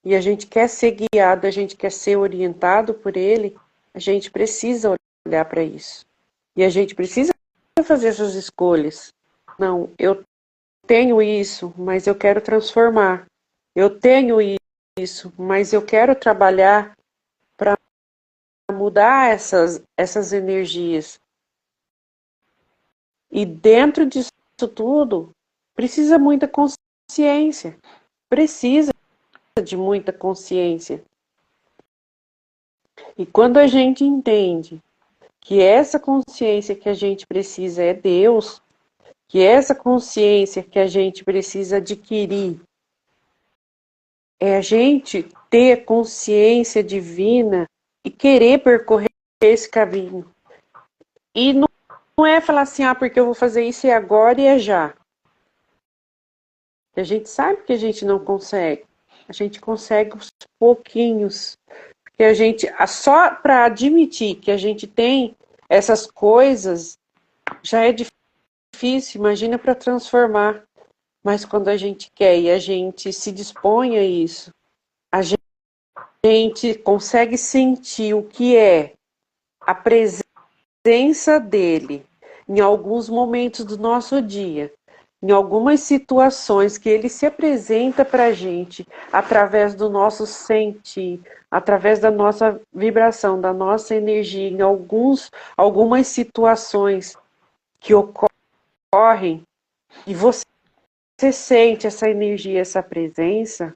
e a gente quer ser guiado, a gente quer ser orientado por ele, a gente precisa olhar para isso. E a gente precisa fazer essas escolhas. Não, eu tenho isso, mas eu quero transformar. Eu tenho isso, mas eu quero trabalhar para mudar essas energias. E dentro disso tudo, precisa muita consciência. Precisa de muita consciência. E quando a gente entende que essa consciência que a gente precisa é Deus, que essa consciência que a gente precisa adquirir é a gente ter consciência divina e querer percorrer esse caminho. E não é falar assim, porque eu vou fazer isso e agora e é já. A gente sabe que a gente não consegue. A gente consegue uns pouquinhos. Porque a gente, só para admitir que a gente tem essas coisas, já é difícil, imagina para transformar. Mas quando a gente quer e a gente se dispõe a isso, a gente consegue sentir o que é a presença dele em alguns momentos do nosso dia, em algumas situações que ele se apresenta para a gente através do nosso sentir, através da nossa vibração, da nossa energia, em algumas situações que ocorrem e você sente essa energia, essa presença,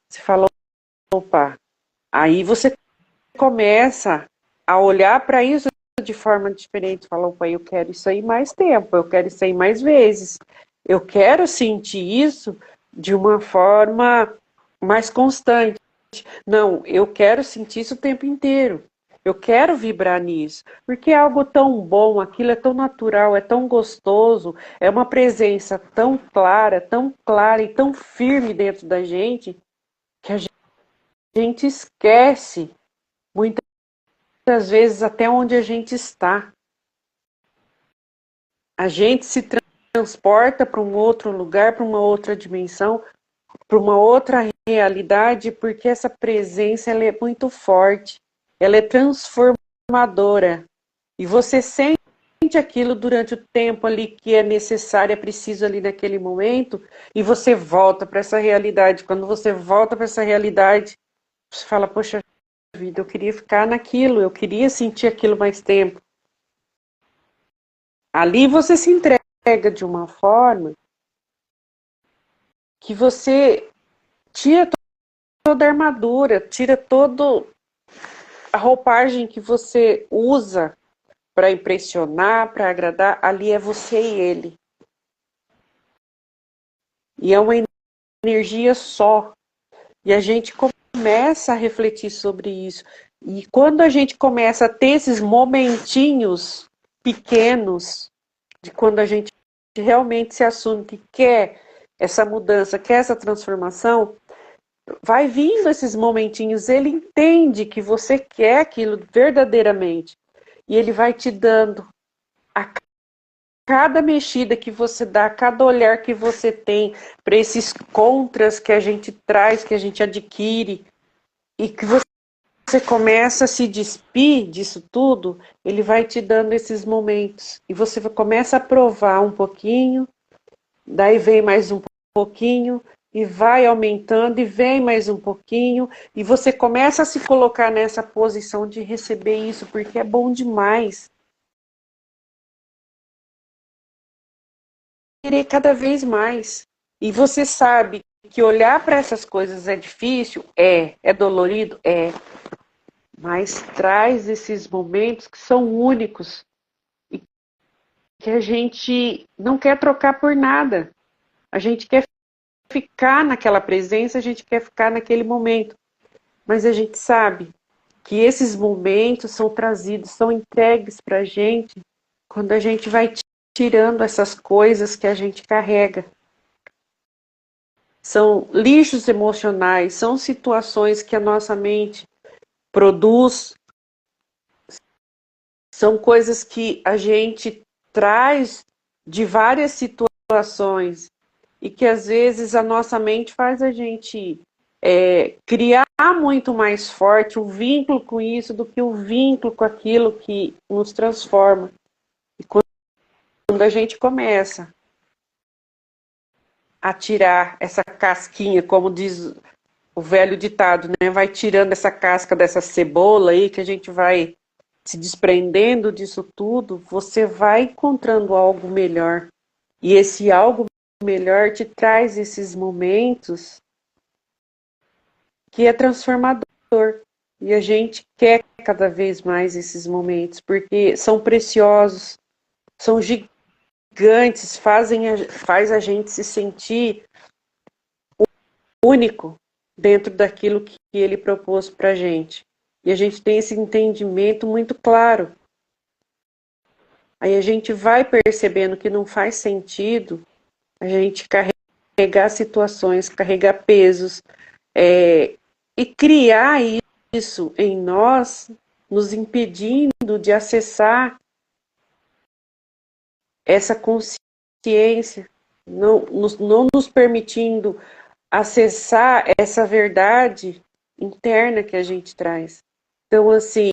você fala, opa, aí você começa a olhar para isso de forma diferente, fala, opa, eu quero isso aí mais tempo, eu quero isso aí mais vezes, eu quero sentir isso de uma forma mais constante. Não, eu quero sentir isso o tempo inteiro. Eu quero vibrar nisso, porque é algo tão bom, aquilo é tão natural, é tão gostoso, é uma presença tão clara e tão firme dentro da gente, que a gente esquece, muitas vezes, até onde a gente está. A gente se transporta para um outro lugar, para uma outra dimensão, para uma outra realidade, porque essa presença ela é muito forte, ela é transformadora. E você sente aquilo durante o tempo ali que é necessário, é preciso ali naquele momento, e você volta para essa realidade. Quando você volta para essa realidade, você fala, poxa vida, eu queria ficar naquilo, eu queria sentir aquilo mais tempo. Ali você se entrega de uma forma que você tira toda a armadura, tira toda a roupagem que você usa para impressionar, para agradar, ali é você e ele. E é uma energia só. E a gente começa a refletir sobre isso. E quando a gente começa a ter esses momentinhos pequenos, de quando a gente realmente se assume que quer essa mudança, quer essa transformação, vai vindo esses momentinhos, ele entende que você quer aquilo verdadeiramente. E ele vai te dando a cada mexida que você dá, cada olhar que você tem para esses contras que a gente traz, que a gente adquire, e que você começa a se despir disso tudo, ele vai te dando esses momentos. E você começa a provar um pouquinho, daí vem mais um pouquinho, e vai aumentando, e vem mais um pouquinho, e você começa a se colocar nessa posição de receber isso, porque é bom demais. Querer cada vez mais. E você sabe que olhar para essas coisas é difícil, é dolorido, mas traz esses momentos que são únicos e que a gente não quer trocar por nada. A gente quer ficar naquela presença, a gente quer ficar naquele momento. Mas a gente sabe que esses momentos são trazidos, são entregues para a gente quando a gente vai tirando essas coisas que a gente carrega. São lixos emocionais, são situações que a nossa mente produz, são coisas que a gente traz de várias situações e que às vezes a nossa mente faz a gente criar muito mais forte o vínculo com isso do que o vínculo com aquilo que nos transforma. E quando a gente começa a tirar essa casquinha, como diz o velho ditado, né? Vai tirando essa casca dessa cebola aí, que a gente vai se desprendendo disso tudo, você vai encontrando algo melhor. E esse algo melhor te traz esses momentos que é transformador. E a gente quer cada vez mais esses momentos, porque são preciosos, são gigantes, faz a gente se sentir único dentro daquilo que ele propôs para a gente. E a gente tem esse entendimento muito claro. Aí a gente vai percebendo que não faz sentido a gente carregar situações, carregar pesos, e criar isso em nós, nos impedindo de acessar essa consciência, não nos permitindo acessar essa verdade interna que a gente traz. Então, assim,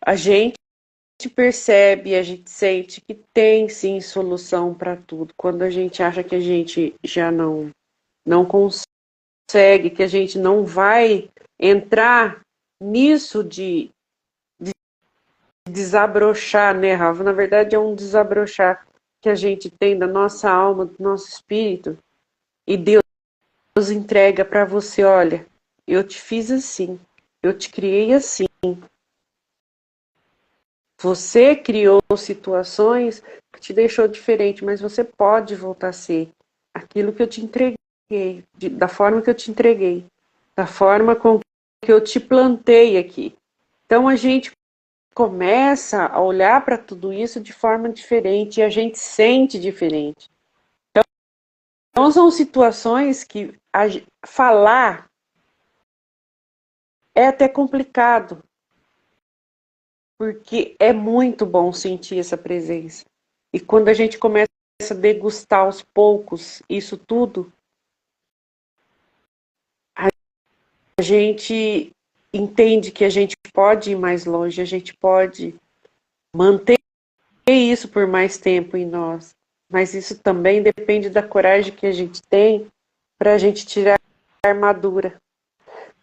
a gente percebe, a gente sente que tem sim solução para tudo. Quando a gente acha que a gente já não consegue, que a gente não vai entrar nisso de desabrochar, né, Rafa? Na verdade, é um desabrochar que a gente tem da nossa alma, do nosso espírito, e Deus entrega para você, olha, eu te fiz assim, eu te criei assim. Você criou situações que te deixou diferente, mas você pode voltar a ser aquilo que eu te entreguei, da forma que eu te entreguei, da forma com que eu te plantei aqui. Então a gente começa a olhar para tudo isso de forma diferente e a gente sente diferente. Então são situações que falar é até complicado, porque é muito bom sentir essa presença. E quando a gente começa a degustar aos poucos isso tudo, a gente entende que a gente pode ir mais longe, a gente pode manter isso por mais tempo em nós. Mas isso também depende da coragem que a gente tem para a gente tirar a armadura,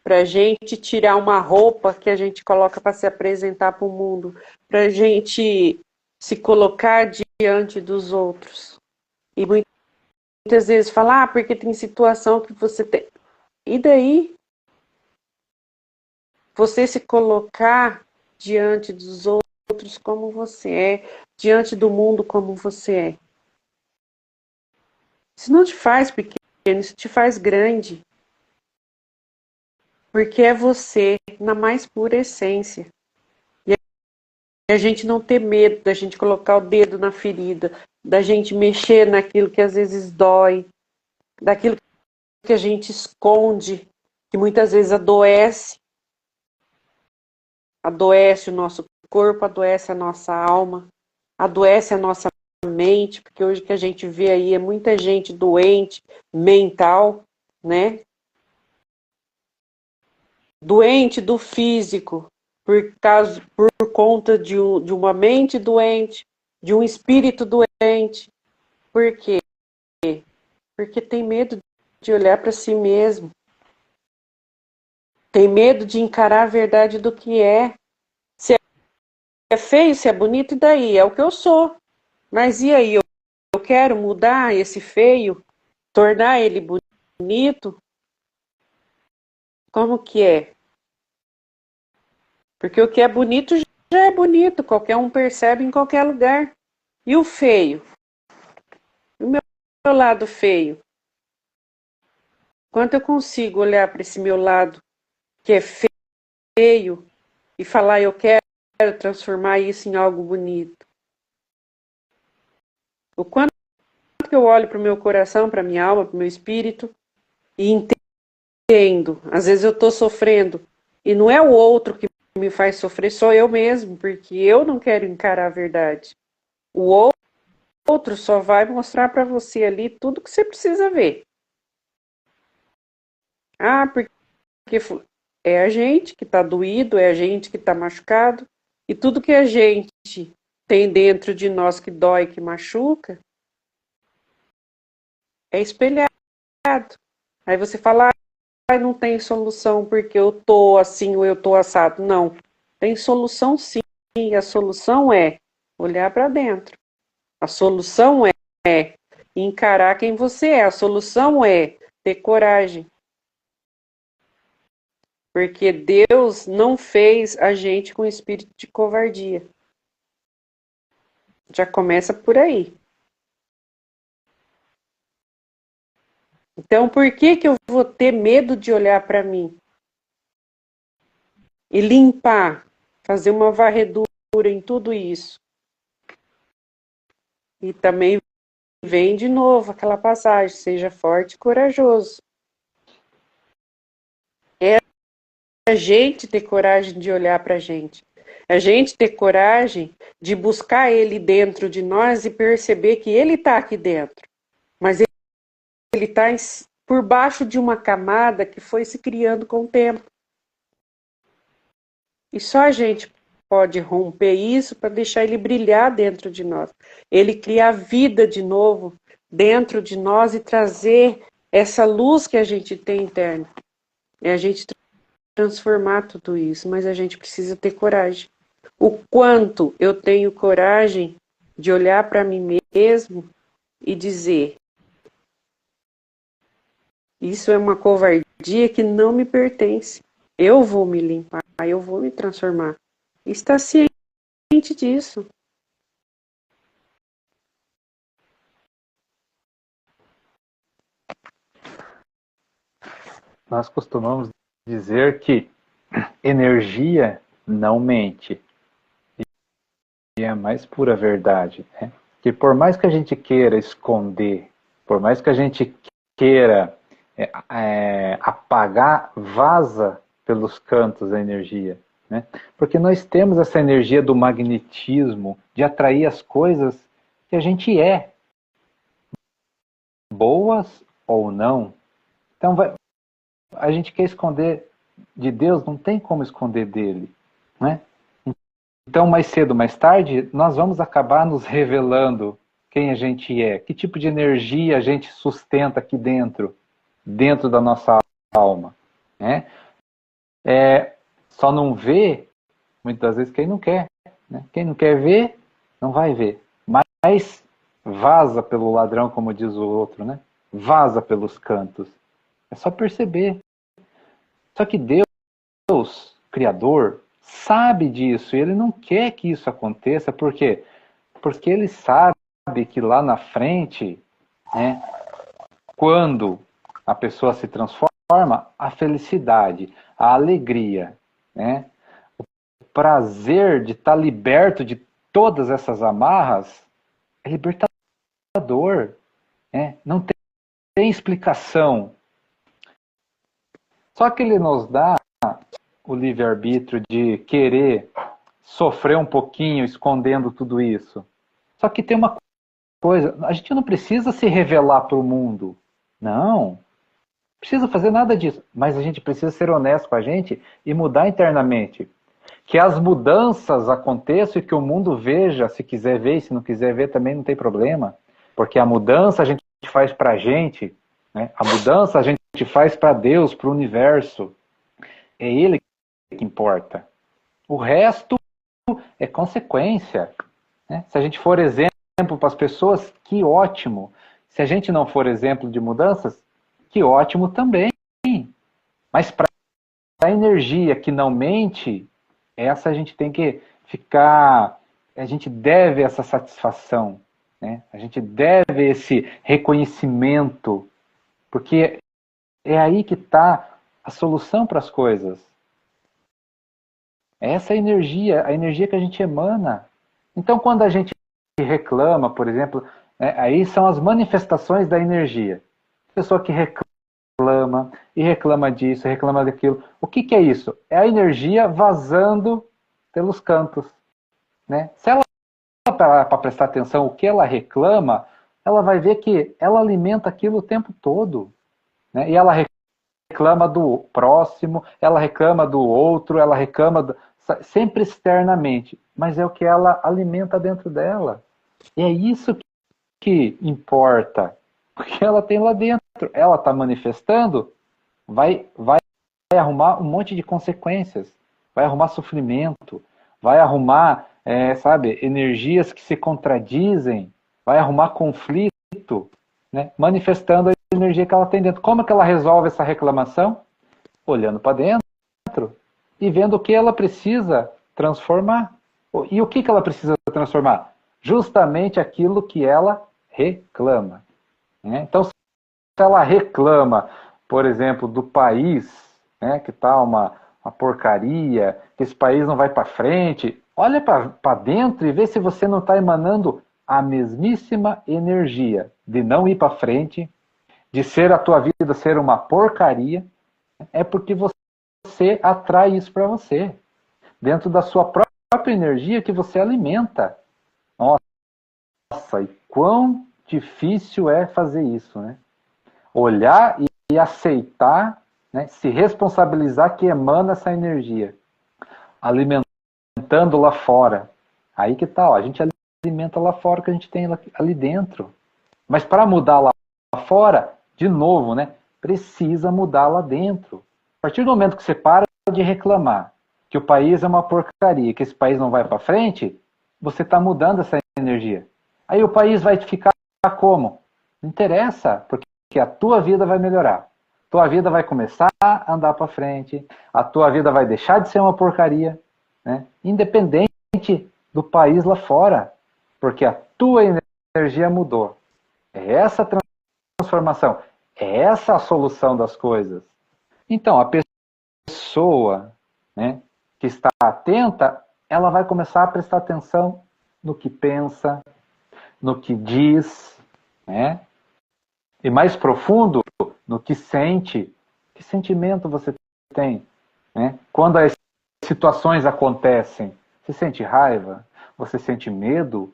para a gente tirar uma roupa que a gente coloca para se apresentar para o mundo, para a gente se colocar diante dos outros. E muitas vezes falar, porque tem situação que você tem. E daí? Você se colocar diante dos outros como você é, diante do mundo como você é. Isso não te faz pequeno, isso te faz grande. Porque é você na mais pura essência. E a gente não ter medo da gente colocar o dedo na ferida, da gente mexer naquilo que às vezes dói, daquilo que a gente esconde, que muitas vezes adoece. Adoece o nosso corpo, adoece a nossa alma, adoece a nossa mente, porque hoje que a gente vê aí é muita gente doente, mental, né? Doente do físico, por conta de uma mente doente, de um espírito doente. Por quê? Porque tem medo de olhar para si mesmo. Tem medo de encarar a verdade do que é. Se é feio, se é bonito, e daí? É o que eu sou. Mas e aí? Eu quero mudar esse feio, tornar ele bonito, como que é? Porque o que é bonito já é bonito, qualquer um percebe em qualquer lugar. E o feio? O meu lado feio? Quanto eu consigo olhar para esse meu lado que é feio e falar, eu quero transformar isso em algo bonito? O quanto que eu olho para o meu coração, para a minha alma, para o meu espírito e entendo. Às vezes eu estou sofrendo e não é o outro que me faz sofrer, sou eu mesmo, porque eu não quero encarar a verdade. O outro só vai mostrar para você ali tudo que você precisa ver. Ah, porque é a gente que está doído, é a gente que está machucado, e tudo que a gente tem dentro de nós que dói, que machuca, é espelhado. Aí você fala, ah, não tem solução porque eu tô assim ou eu tô assado. Não, tem solução sim. E a solução é olhar para dentro. A solução é encarar quem você é. A solução é ter coragem. Porque Deus não fez a gente com espírito de covardia. Já começa por aí. Então, por que eu vou ter medo de olhar para mim? E limpar, fazer uma varredura em tudo isso. E também vem de novo aquela passagem, seja forte e corajoso. É a gente ter coragem de olhar para a gente. É a gente ter coragem de buscar ele dentro de nós e perceber que ele está aqui dentro. Mas ele está por baixo de uma camada que foi se criando com o tempo. E só a gente pode romper isso para deixar ele brilhar dentro de nós. Ele criar vida de novo dentro de nós e trazer essa luz que a gente tem interna. É a gente transformar tudo isso, mas a gente precisa ter coragem. O quanto eu tenho coragem de olhar para mim mesmo e dizer: isso é uma covardia que não me pertence. Eu vou me limpar, eu vou me transformar. Está ciente disso. Nós costumamos dizer que energia não mente. E é a mais pura verdade, né? Que por mais que a gente queira esconder, por mais que a gente queira apagar, vaza pelos cantos a energia, né? Porque nós temos essa energia do magnetismo, de atrair as coisas que a gente é, boas ou não. Então a gente quer esconder de Deus, não tem como esconder dele, né? Então, mais cedo, mais tarde, nós vamos acabar nos revelando quem a gente é, que tipo de energia a gente sustenta aqui dentro da nossa alma, né? Só não vê, muitas vezes, quem não quer, né? Quem não quer ver, não vai ver. Mas vaza pelo ladrão, como diz o outro, né? Vaza pelos cantos. É só perceber. Só que Deus, Criador, sabe disso e ele não quer que isso aconteça. Por quê? Porque ele sabe que lá na frente, né, quando a pessoa se transforma, a felicidade, a alegria, né, o prazer de estar liberto de todas essas amarras é libertador. Né? Não tem explicação. Só que ele nos dá o livre-arbítrio de querer sofrer um pouquinho escondendo tudo isso. Só que tem uma coisa, a gente não precisa se revelar para o mundo. Não precisa fazer nada disso. Mas a gente precisa ser honesto com a gente e mudar internamente. Que as mudanças aconteçam e que o mundo veja, se quiser ver, e se não quiser ver também não tem problema. Porque a mudança a gente faz para a gente, né? A mudança a gente faz para Deus, para o universo. É Ele que importa. O resto é consequência. Né? Se a gente for exemplo para as pessoas, que ótimo. Se a gente não for exemplo de mudanças, que ótimo também. Mas para a energia que não mente, essa a gente tem que ficar, a gente deve essa satisfação, né? A gente deve esse reconhecimento, porque é aí que está a solução para as coisas. Essa é a energia que a gente emana. Então, quando a gente reclama, por exemplo, aí são as manifestações da energia. Pessoa que reclama, e reclama disso, reclama daquilo. O que é isso? É a energia vazando pelos cantos, né? Se ela para prestar atenção o que ela reclama, ela vai ver que ela alimenta aquilo o tempo todo, né? E ela reclama do próximo, ela reclama do outro, ela reclama sempre externamente, mas é o que ela alimenta dentro dela. E é isso que importa, porque ela tem lá dentro, ela está manifestando, vai arrumar um monte de consequências, vai arrumar sofrimento, vai arrumar, sabe, energias que se contradizem, vai arrumar conflito, né, manifestando a energia que ela tem dentro. Como é que ela resolve essa reclamação? Olhando para dentro e vendo o que ela precisa transformar. E o que ela precisa transformar? Justamente aquilo que ela reclama, né? Então, se ela reclama, por exemplo, do país, né, que está uma porcaria, que esse país não vai para frente, olha para dentro e vê se você não está emanando a mesmíssima energia de não ir para frente, de ser a tua vida ser uma porcaria. É porque você atrai isso para você, dentro da sua própria energia que você alimenta. Nossa, e quão difícil é fazer isso, né? Olhar e aceitar, né? Se responsabilizar que emana essa energia, alimentando lá fora. Aí que tá, ó, a gente alimenta lá fora o que a gente tem ali dentro. Mas para mudar lá fora, de novo, né? Precisa mudar lá dentro. A partir do momento que você para de reclamar que o país é uma porcaria, que esse país não vai para frente, você está mudando essa energia. Aí o país vai ficar como? Não interessa, porque a tua vida vai melhorar. Tua vida vai começar a andar para frente, a tua vida vai deixar de ser uma porcaria, né? Independente do país lá fora, porque a tua energia mudou. É essa transformação, é essa a solução das coisas. Então, a pessoa, né, que está atenta, ela vai começar a prestar atenção no que pensa, no que diz, né? E mais profundo, no que sente. Que sentimento você tem, né? Quando as situações acontecem, você sente raiva? Você sente medo?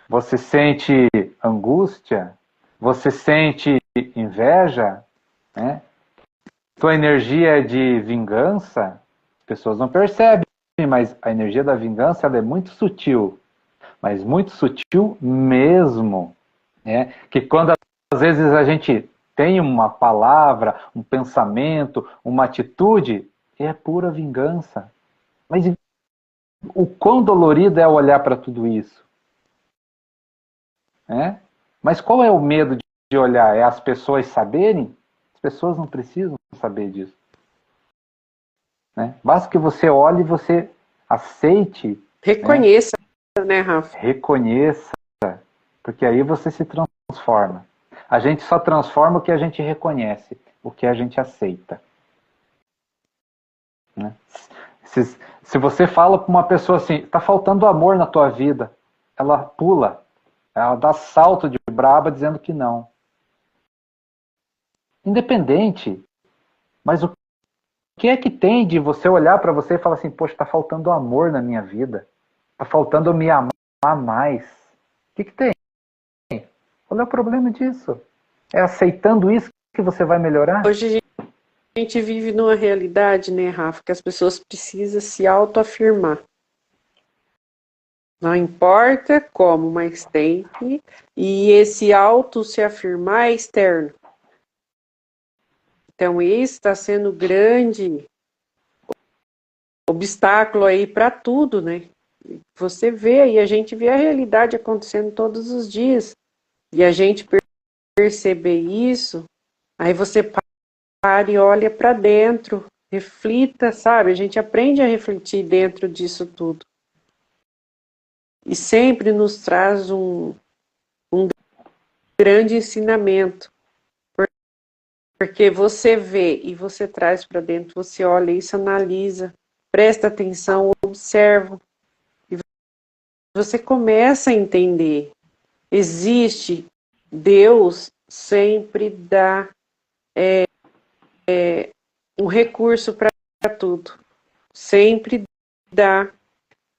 Você sente angústia? Você sente inveja? Né? Tua energia é de vingança? As pessoas não percebem, mas a energia da vingança ela é muito sutil. Mas muito sutil mesmo. Né? Que quando às vezes a gente tem uma palavra, um pensamento, uma atitude, é pura vingança. Mas o quão dolorido é olhar para tudo isso? Né? Mas qual é o medo de olhar? É as pessoas saberem? As pessoas não precisam saber disso. Né? Basta que você olhe e você aceite. Reconheça, né, Rafa? Reconheça, porque aí você se transforma. A gente só transforma o que a gente reconhece, o que a gente aceita. Né? Se você fala para uma pessoa assim, está faltando amor na tua vida, ela pula, ela dá salto de braba dizendo que não. Independente, mas o que é que tem de você olhar para você e falar assim, poxa, está faltando amor na minha vida, está faltando eu me amar mais. O que tem? Qual é o problema disso? É aceitando isso que você vai melhorar? Hoje a gente vive numa realidade, né, Rafa, que as pessoas precisam se autoafirmar. Não importa como, mas tem que. E esse auto se afirmar é externo. Então, isso está sendo grande obstáculo aí para tudo, né? Você vê, e a gente vê a realidade acontecendo todos os dias. E a gente perceber isso, aí você para e olha para dentro, reflita, sabe? A gente aprende a refletir dentro disso tudo. E sempre nos traz um grande ensinamento. Porque você vê e você traz para dentro, você olha isso, analisa, presta atenção, observa. E você começa a entender. Existe, Deus sempre dá um recurso para tudo. Sempre dá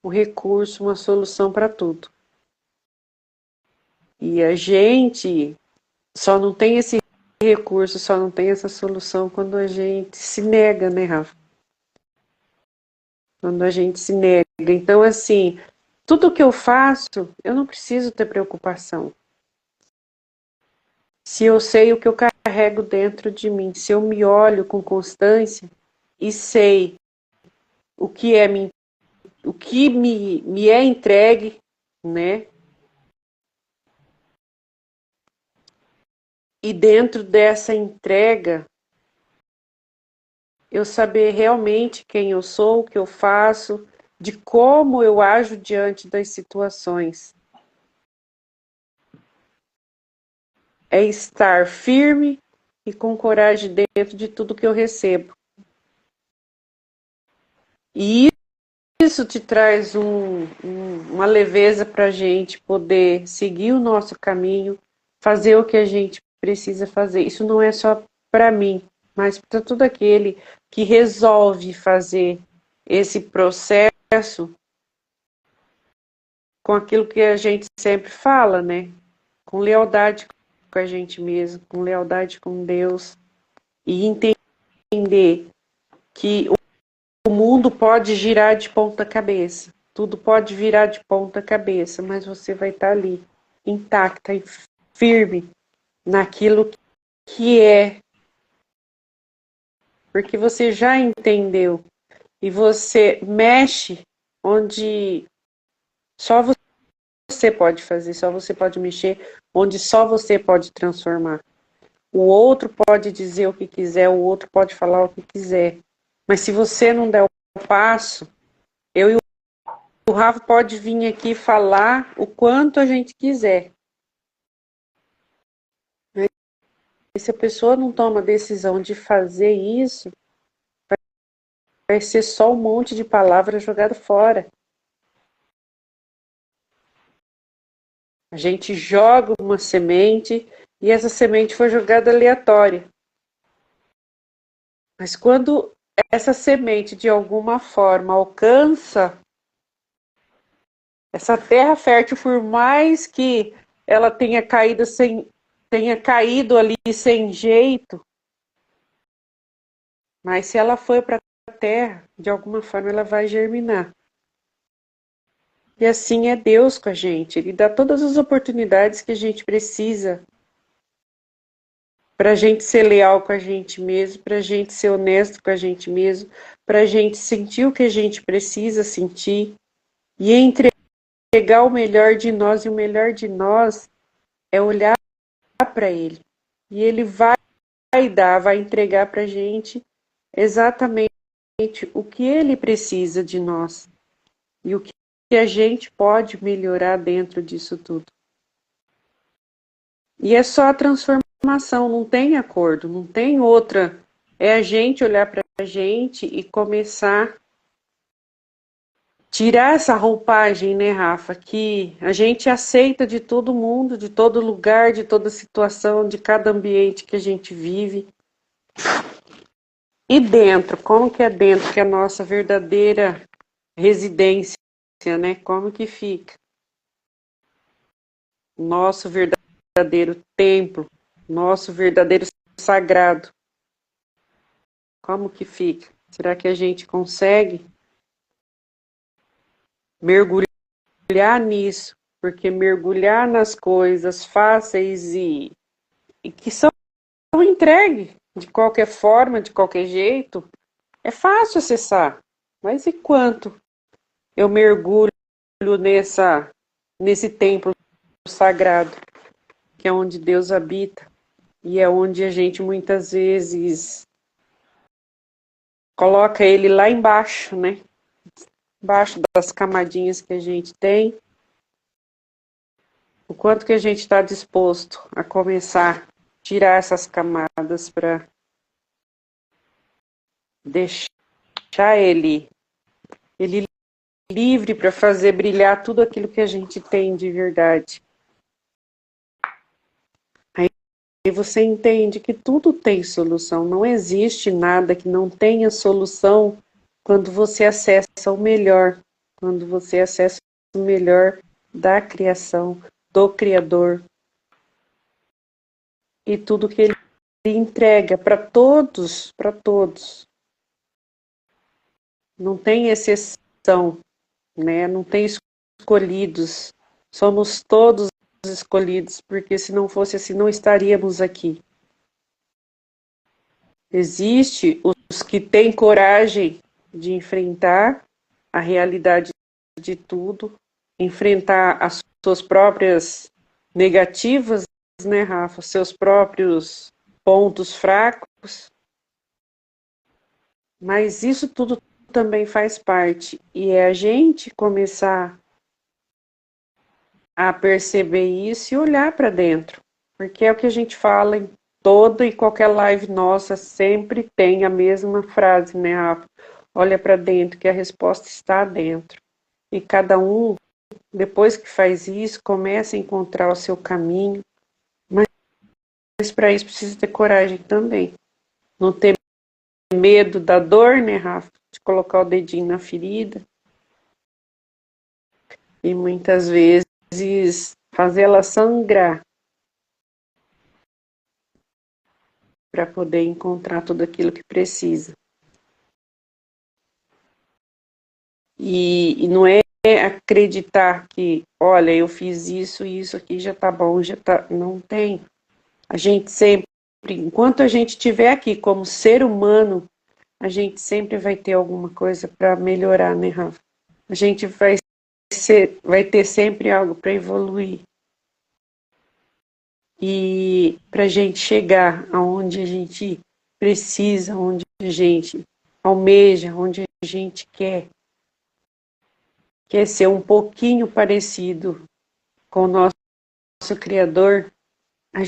um recurso, uma solução para tudo. E a gente só não tem esse recurso, só não tem essa solução quando a gente se nega, né, Rafa? Quando a gente se nega. Então, assim, tudo que eu faço, eu não preciso ter preocupação. Se eu sei o que eu carrego dentro de mim, se eu me olho com constância e sei o que é o que me é entregue, né? E dentro dessa entrega, eu saber realmente quem eu sou, o que eu faço, de como eu ajo diante das situações. É estar firme e com coragem dentro de tudo que eu recebo. E isso te traz uma leveza para a gente poder seguir o nosso caminho, fazer o que a gente precisa fazer. Isso não é só para mim, mas para todo aquele que resolve fazer esse processo com aquilo que a gente sempre fala, né? Com lealdade com a gente mesmo, com lealdade com Deus e entender que o mundo pode girar de ponta cabeça, tudo pode virar de ponta cabeça, mas você vai estar ali, intacta e firme naquilo que é, porque você já entendeu e você mexe onde só você pode fazer, só você pode mexer, onde só você pode transformar. O outro pode dizer o que quiser, o outro pode falar o que quiser, mas se você não der o passo, eu e o Rafa pode vir aqui falar o quanto a gente quiser. Mas se a pessoa não toma a decisão de fazer isso, vai ser só um monte de palavras jogado fora. A gente joga uma semente e essa semente foi jogada aleatória. Mas quando essa semente de alguma forma alcança essa terra fértil, por mais que ela tenha caído ali sem jeito, mas se ela foi para a terra, de alguma forma ela vai germinar. E assim é Deus com a gente. Ele dá todas as oportunidades que a gente precisa para a gente ser leal com a gente mesmo, para a gente ser honesto com a gente mesmo, para a gente sentir o que a gente precisa sentir e entregar o melhor de nós. E o melhor de nós é olhar para Ele. E Ele vai dar, vai entregar para a gente exatamente o que Ele precisa de nós e o que a gente pode melhorar dentro disso tudo. E é só a transformação, não tem acordo, não tem outra. É a gente olhar para a gente e começar a tirar essa roupagem, né, Rafa, que a gente aceita de todo mundo, de todo lugar, de toda situação, de cada ambiente que a gente vive. E dentro, como que é dentro, que é a nossa verdadeira residência, né? Como que fica? Nosso verdadeiro templo, nosso verdadeiro sagrado. Como que fica? Será que a gente consegue mergulhar nisso? Porque mergulhar nas coisas fáceis e que são entregues de qualquer forma, de qualquer jeito, é fácil acessar. Mas e quanto eu mergulho nesse templo sagrado, que é onde Deus habita, e é onde a gente muitas vezes coloca ele lá embaixo, né? Embaixo das camadinhas que a gente tem. O quanto que a gente está disposto a começar a tirar essas camadas para deixar ele livre para fazer brilhar tudo aquilo que a gente tem de verdade. Aí você entende que tudo tem solução, não existe nada que não tenha solução quando você acessa o melhor, quando você acessa o melhor da criação, do Criador, e tudo que ele entrega para todos, para todos. Não tem exceção, né? Não tem escolhidos. Somos todos escolhidos, porque se não fosse assim, não estaríamos aqui. Existe os que têm coragem de enfrentar a realidade de tudo, enfrentar as suas próprias negativas, né, Rafa? Seus próprios pontos fracos. Mas isso tudo também faz parte. E é a gente começar a perceber isso e olhar para dentro. Porque é o que a gente fala em toda e qualquer live nossa, sempre tem a mesma frase, né, Rafa? Olha para dentro, que a resposta está dentro. E cada um, depois que faz isso, começa a encontrar o seu caminho. Mas para isso precisa ter coragem também. Não ter medo da dor, né, Rafa? De colocar o dedinho na ferida. E muitas vezes fazer ela sangrar para poder encontrar tudo aquilo que precisa. E não é acreditar que, olha, eu fiz isso e isso aqui já tá bom, já tá. Não tem. A gente sempre, enquanto a gente estiver aqui como ser humano, a gente sempre vai ter alguma coisa para melhorar, né, Rafa? A gente vai ter sempre algo para evoluir. E para a gente chegar aonde a gente precisa, onde a gente almeja, onde a gente quer ser um pouquinho parecido com o nosso Criador, a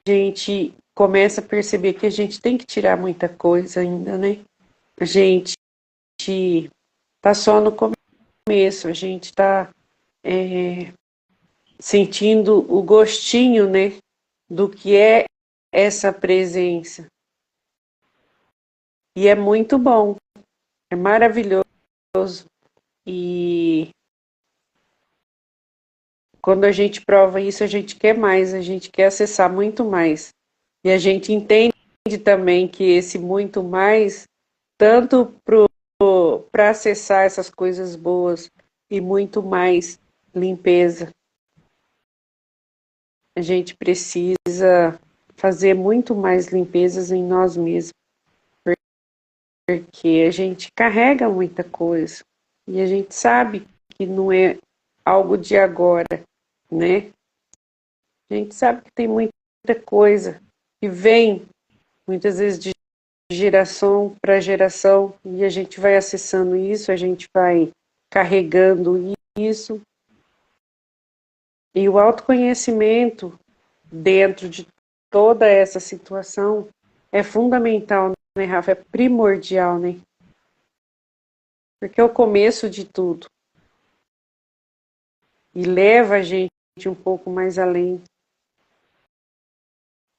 gente começa a perceber que a gente tem que tirar muita coisa ainda, né? A gente está só no começo, a gente está sentindo o gostinho, né, do que é essa presença. E é muito bom, é maravilhoso. E quando a gente prova isso, a gente quer mais, a gente quer acessar muito mais. E a gente entende também que esse muito mais, tanto para acessar essas coisas boas e muito mais limpeza, a gente precisa fazer muito mais limpezas em nós mesmos, porque a gente carrega muita coisa e a gente sabe que não é algo de agora, né? A gente sabe que tem muita coisa que vem muitas vezes de geração para geração e a gente vai acessando isso, a gente vai carregando isso. E o autoconhecimento dentro de toda essa situação é fundamental, né, Rafa? É primordial, né? Porque é o começo de tudo. E leva a gente um pouco mais além,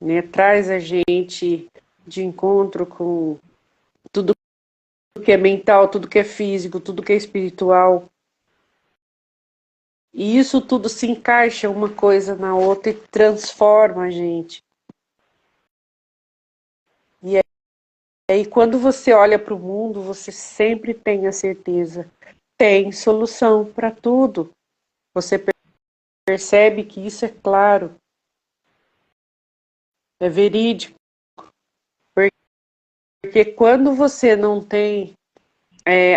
né? Traz a gente de encontro com tudo que é mental, tudo que é físico, tudo que é espiritual. E isso tudo se encaixa uma coisa na outra e transforma a gente. E aí quando você olha para o mundo, você sempre tem a certeza, tem solução para tudo. Você percebe que isso é claro, é verídico. Porque quando você não tem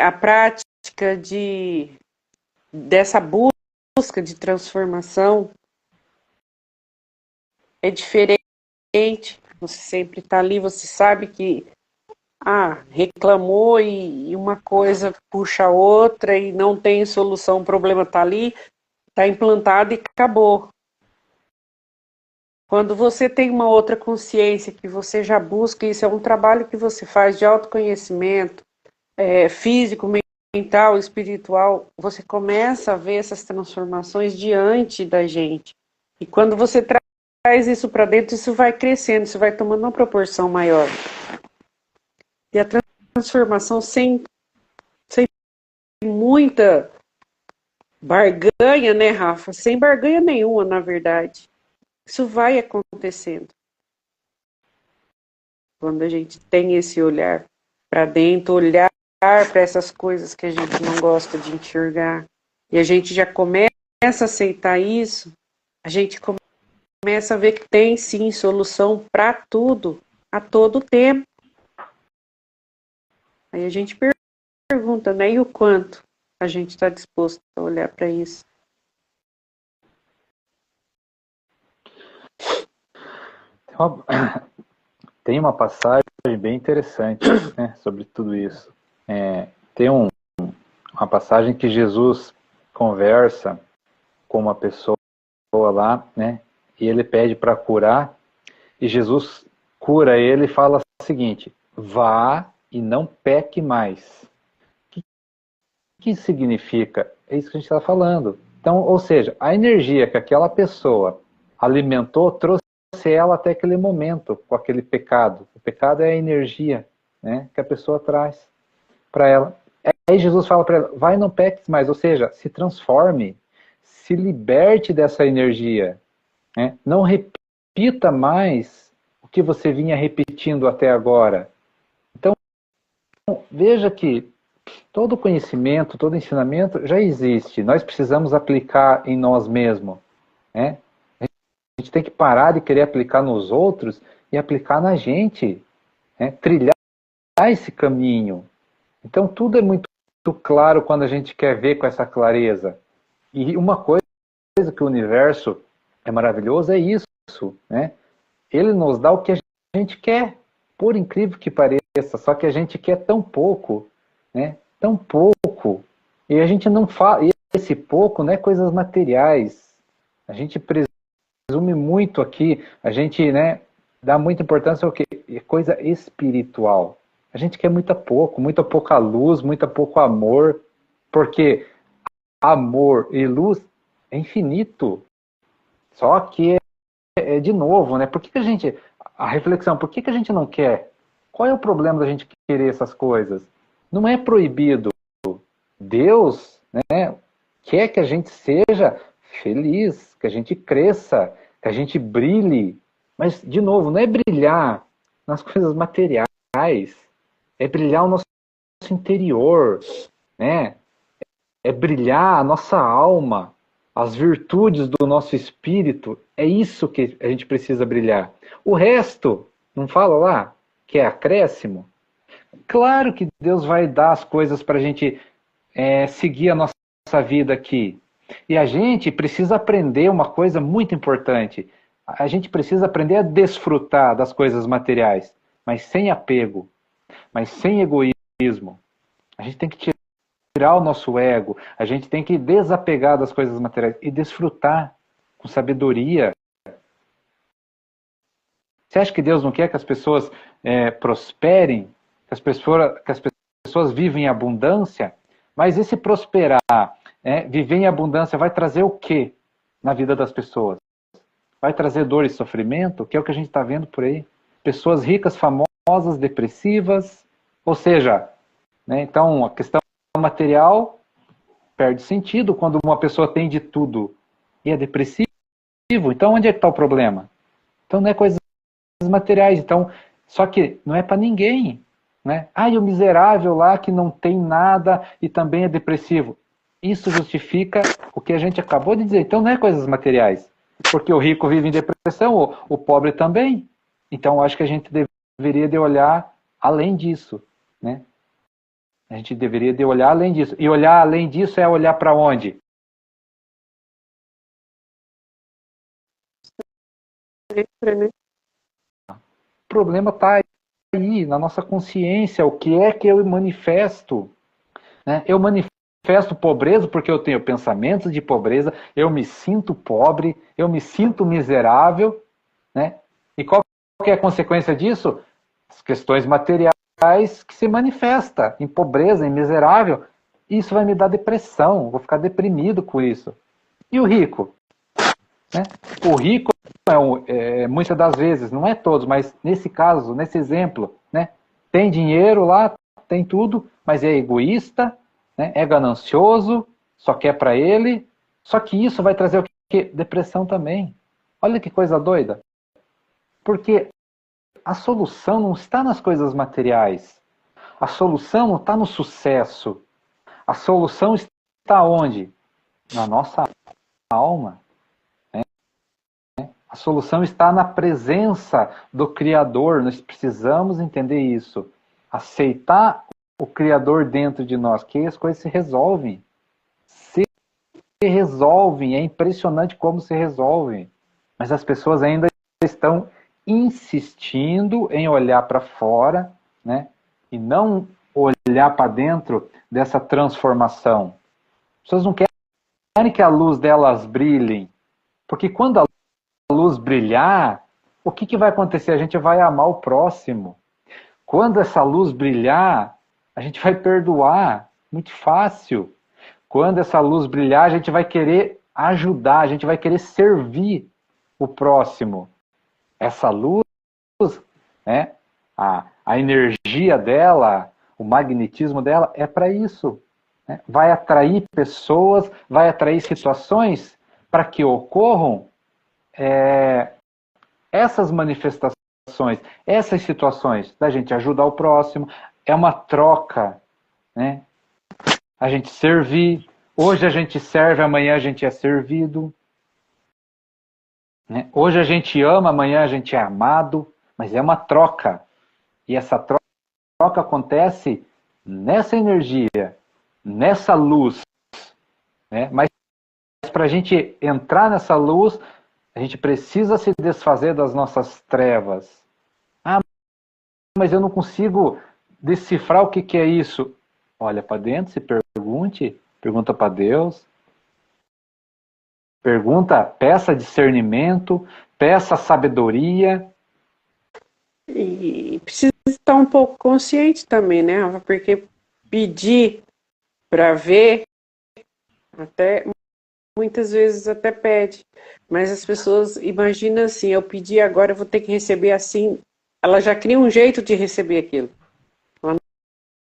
a prática de dessa busca de transformação é diferente. Você sempre está ali, você sabe que reclamou e uma coisa puxa a outra e não tem solução, o problema está ali, está implantado e acabou. Quando você tem uma outra consciência, que você já busca, isso é um trabalho que você faz de autoconhecimento, físico, mental, espiritual, você começa a ver essas transformações diante da gente. E quando você traz isso para dentro, isso vai crescendo, isso vai tomando uma proporção maior. E a transformação sem muita barganha, né, Rafa? Sem barganha nenhuma, na verdade. Isso vai acontecendo. Quando a gente tem esse olhar para dentro, olhar para essas coisas que a gente não gosta de enxergar, e a gente já começa a aceitar isso, a gente começa a ver que tem sim solução para tudo, a todo tempo. Aí a gente pergunta, né, e o quanto a gente está disposto a olhar para isso? Tem uma passagem bem interessante, né, sobre tudo isso. Tem uma passagem que Jesus conversa com uma pessoa lá, né, e ele pede para curar, e Jesus cura ele e fala o seguinte: vá e não peque mais. O que isso significa? É isso que a gente está falando. Então, ou seja, a energia que aquela pessoa alimentou trouxe ela até aquele momento, com aquele pecado. O pecado é a energia, né, que a pessoa traz para ela. Aí Jesus fala para ela: vai e não peques mais, ou seja, se transforme, se liberte dessa energia, né? Não repita mais o que você vinha repetindo até agora. Então, veja que todo conhecimento, todo ensinamento já existe. Nós precisamos aplicar em nós mesmos, né? A gente tem que parar de querer aplicar nos outros e aplicar na gente, né? Trilhar esse caminho. Então, tudo é muito claro quando a gente quer ver com essa clareza. E uma coisa que o universo é maravilhoso é isso, né? Ele nos dá o que a gente quer, por incrível que pareça, só que a gente quer tão pouco, né? Tão pouco. E a gente não fala, e esse pouco não é coisas materiais. A gente presume muito aqui, a gente, né, dá muita importância ao que é coisa espiritual. A gente quer muita pouca luz, muito pouco amor, porque amor e luz é infinito. Só que de novo, né? Por que a gente, a reflexão, por que a gente não quer? Qual é o problema da gente querer essas coisas? Não é proibido. Deus, né, quer que a gente seja feliz, que a gente cresça, que a gente brilhe. Mas, de novo, não é brilhar nas coisas materiais, é brilhar o nosso interior, né? É brilhar a nossa alma, as virtudes do nosso espírito. É isso que a gente precisa brilhar. O resto, não fala lá, que é acréscimo? Claro que Deus vai dar as coisas para a gente seguir a nossa vida aqui. E a gente precisa aprender uma coisa muito importante. A gente precisa aprender a desfrutar das coisas materiais, mas sem apego, mas sem egoísmo. A gente tem que tirar o nosso ego, a gente tem que desapegar das coisas materiais e desfrutar com sabedoria. Você acha que Deus não quer que as pessoas prosperem, que as pessoas vivem em abundância? Mas esse prosperar, viver em abundância, vai trazer o quê na vida das pessoas? Vai trazer dor e sofrimento, que é o que a gente está vendo por aí. Pessoas ricas, famosas, depressivas, ou seja, né, então a questão material perde sentido quando uma pessoa tem de tudo e é depressivo. Então onde é que está o problema? Então não é coisas materiais, então, só que não é para ninguém, né? E o miserável lá que não tem nada e também é depressivo. Isso justifica o que a gente acabou de dizer. Então não é coisas materiais, porque o rico vive em depressão, o pobre também. Então eu acho que a gente deveria de olhar além disso, né? A gente deveria de olhar além disso. E olhar além disso é olhar para onde? entra, né? O problema está aí, na nossa consciência, o que é que eu manifesto, né? Eu manifesto pobreza porque eu tenho pensamentos de pobreza, eu me sinto pobre, eu me sinto miserável, né? E qual que é a consequência disso? As questões materiais que se manifestam em pobreza, em miserável. Isso vai me dar depressão, vou ficar deprimido com isso. E o rico? Né? O rico, muitas das vezes, não é todos, mas nesse caso, nesse exemplo, né? Tem dinheiro lá, tem tudo, mas é egoísta, né? É ganancioso, só quer para ele. Só que isso vai trazer o quê? Depressão também. Olha que coisa doida. Porque a solução não está nas coisas materiais. A solução não está no sucesso. A solução está onde? Na nossa alma. A solução está na presença do Criador. Nós precisamos entender isso. Aceitar o Criador dentro de nós, que as coisas se resolvem. Se resolvem. É impressionante como se resolvem. Mas as pessoas ainda estão insistindo em olhar para fora, né? E não olhar para dentro dessa transformação. As pessoas não querem que a luz delas brilhe. Porque quando a luz brilhar, o que vai acontecer? A gente vai amar o próximo. Quando essa luz brilhar, a gente vai perdoar. Muito fácil. Quando essa luz brilhar, a gente vai querer ajudar, a gente vai querer servir o próximo. Essa luz, né, a energia dela, o magnetismo dela é para isso. Né? Vai atrair pessoas, vai atrair situações para que ocorram essas manifestações, essas situações da gente ajudar o próximo. É uma troca, né? A gente servir. Hoje a gente serve, amanhã a gente é servido. Né? Hoje a gente ama, amanhã a gente é amado. Mas é uma troca. E essa troca acontece nessa energia, nessa luz. Né? Mas para a gente entrar nessa luz, a gente precisa se desfazer das nossas trevas. Ah, mas eu não consigo decifrar o que é isso. Olha para dentro, se pergunte, pergunta para Deus. Pergunta, peça discernimento, peça sabedoria. E precisa estar um pouco consciente também, né, Rafa? Porque pedir para ver, até muitas vezes até pede, mas as pessoas imaginam assim, eu pedi agora, eu vou ter que receber assim, ela já cria um jeito de receber aquilo. Ela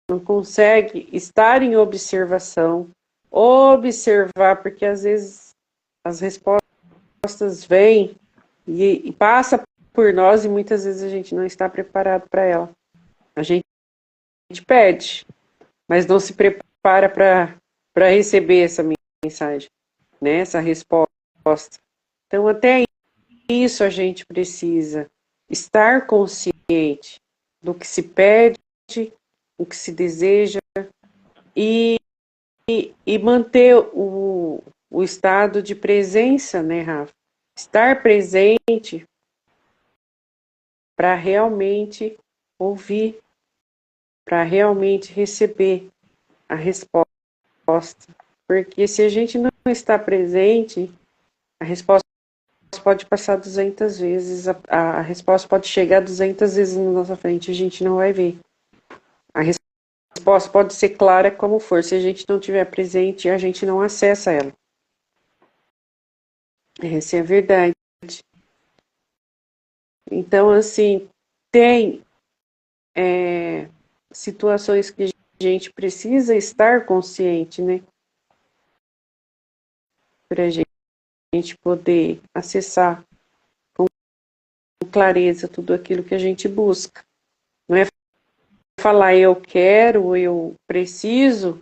não consegue estar em observação, observar, porque às vezes as respostas vêm e passa por nós e muitas vezes a gente não está preparado para ela. A gente pede, mas não se prepara para receber essa mensagem, né? Essa resposta. Então, até isso a gente precisa estar consciente do que se pede, o que se deseja e manter o estado de presença, né, Rafa? Estar presente para realmente ouvir, para realmente receber a resposta. Porque se a gente não está presente, a resposta pode passar 200 vezes, a resposta pode chegar 200 vezes na nossa frente, a gente não vai ver. A resposta pode ser clara como for, se a gente não estiver presente, a gente não acessa ela. Essa é a verdade. Então, assim, tem situações que a gente precisa estar consciente, né? Para a gente poder acessar com clareza tudo aquilo que a gente busca. Não é falar eu quero, eu preciso,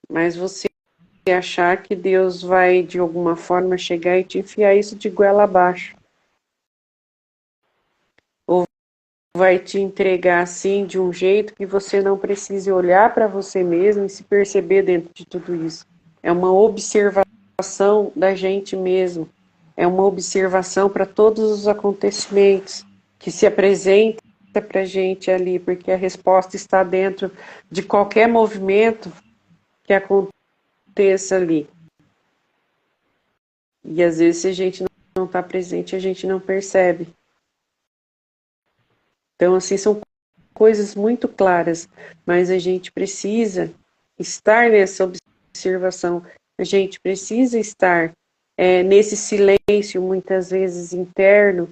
mas você achar que Deus vai de alguma forma chegar e te enfiar isso de goela abaixo. Ou vai te entregar assim de um jeito que você não precise olhar para você mesmo e se perceber dentro de tudo isso. É uma observação da gente mesmo. é uma observação para todos os acontecimentos que se apresentam para a gente ali, porque a resposta está dentro de qualquer movimento que aconteça ali. E às vezes, se a gente não está presente, a gente não percebe. Então, assim, são coisas muito claras, mas a gente precisa estar nessa observação, a gente precisa estar nesse silêncio, muitas vezes interno,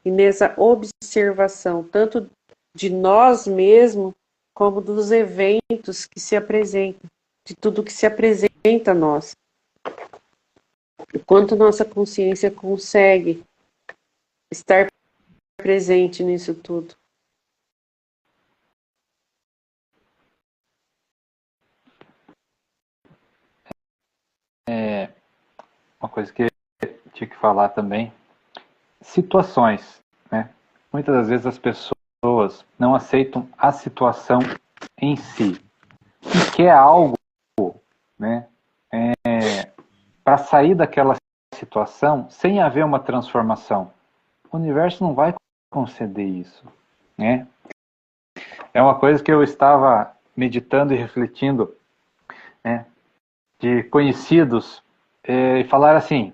e nessa observação, tanto de nós mesmos, como dos eventos que se apresentam, de tudo que se apresenta a nós. O quanto nossa consciência consegue estar presente nisso tudo. Uma coisa que eu tinha que falar também, situações, né? Muitas das vezes as pessoas não aceitam a situação em si, e quer algo, né, para sair daquela situação sem haver uma transformação. O universo não vai conceder isso, né? É uma coisa que eu estava meditando e refletindo, né, de conhecidos, e falar assim,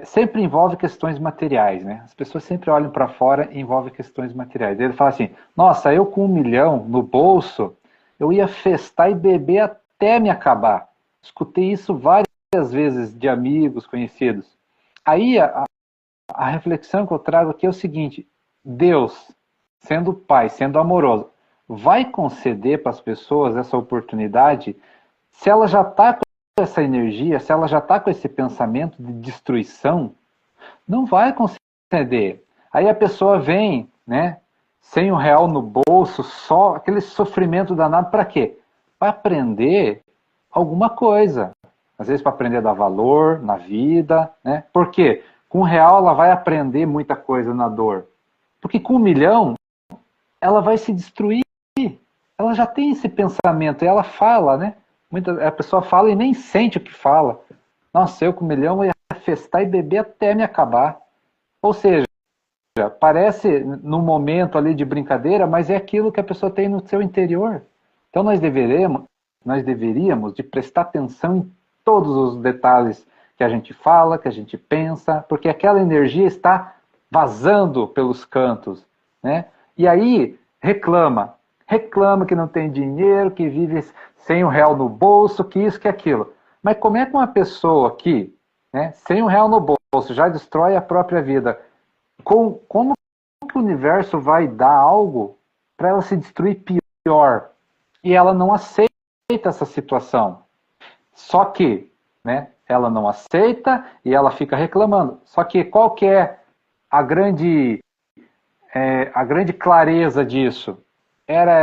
sempre envolve questões materiais, né? As pessoas sempre olham para fora e envolve questões materiais. Ele fala assim, nossa, eu com 1 milhão no bolso, eu ia festar e beber até me acabar. Escutei isso várias vezes de amigos, conhecidos. Aí a reflexão que eu trago aqui é o seguinte, Deus, sendo Pai, sendo amoroso, vai conceder para as pessoas essa oportunidade se ela já está com essa energia, se ela já está com esse pensamento de destruição, não vai conceder. Aí a pessoa vem, né, sem R$ 1 no bolso, só aquele sofrimento danado, para quê? Para aprender alguma coisa. Às vezes para aprender a dar valor na vida, né? Por quê? Com R$ 1 ela vai aprender muita coisa na dor. Porque com 1 milhão, ela vai se destruir. Ela já tem esse pensamento, e ela fala, né? A pessoa fala e nem sente o que fala. Nossa, eu com 1 milhão ia festar e beber até me acabar. Ou seja, parece num momento ali de brincadeira, mas é aquilo que a pessoa tem no seu interior. Então nós deveríamos de prestar atenção em todos os detalhes que a gente fala, que a gente pensa, porque aquela energia está vazando pelos cantos, né? E aí reclama que não tem dinheiro, que vive sem R$ 1 no bolso, que isso, que aquilo. Mas como é que uma pessoa que, né, sem R$ 1 no bolso, já destrói a própria vida, como que o universo vai dar algo para ela se destruir pior? E ela não aceita essa situação. Só que, né, ela não aceita e ela fica reclamando. Só que qual que é a grande clareza disso? Era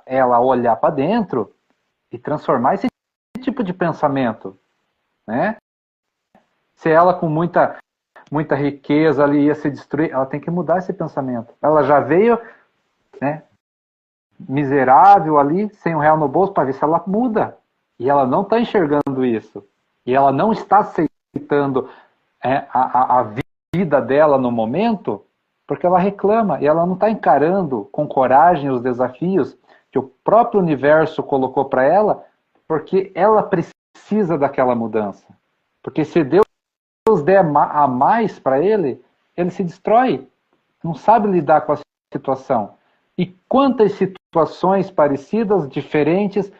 ela olhar para dentro e transformar esse tipo de pensamento, né? Se ela com muita riqueza ali ia se destruir, ela tem que mudar esse pensamento. Ela já veio, né, miserável ali, sem R$ 1 no bolso, para ver se ela muda. E ela não está enxergando isso. E ela não está aceitando a vida dela no momento, porque ela reclama e ela não está encarando com coragem os desafios que o próprio universo colocou para ela, porque ela precisa daquela mudança. Porque se Deus der a mais para ele, ele se destrói. Não sabe lidar com a situação. E quantas situações parecidas, diferentes,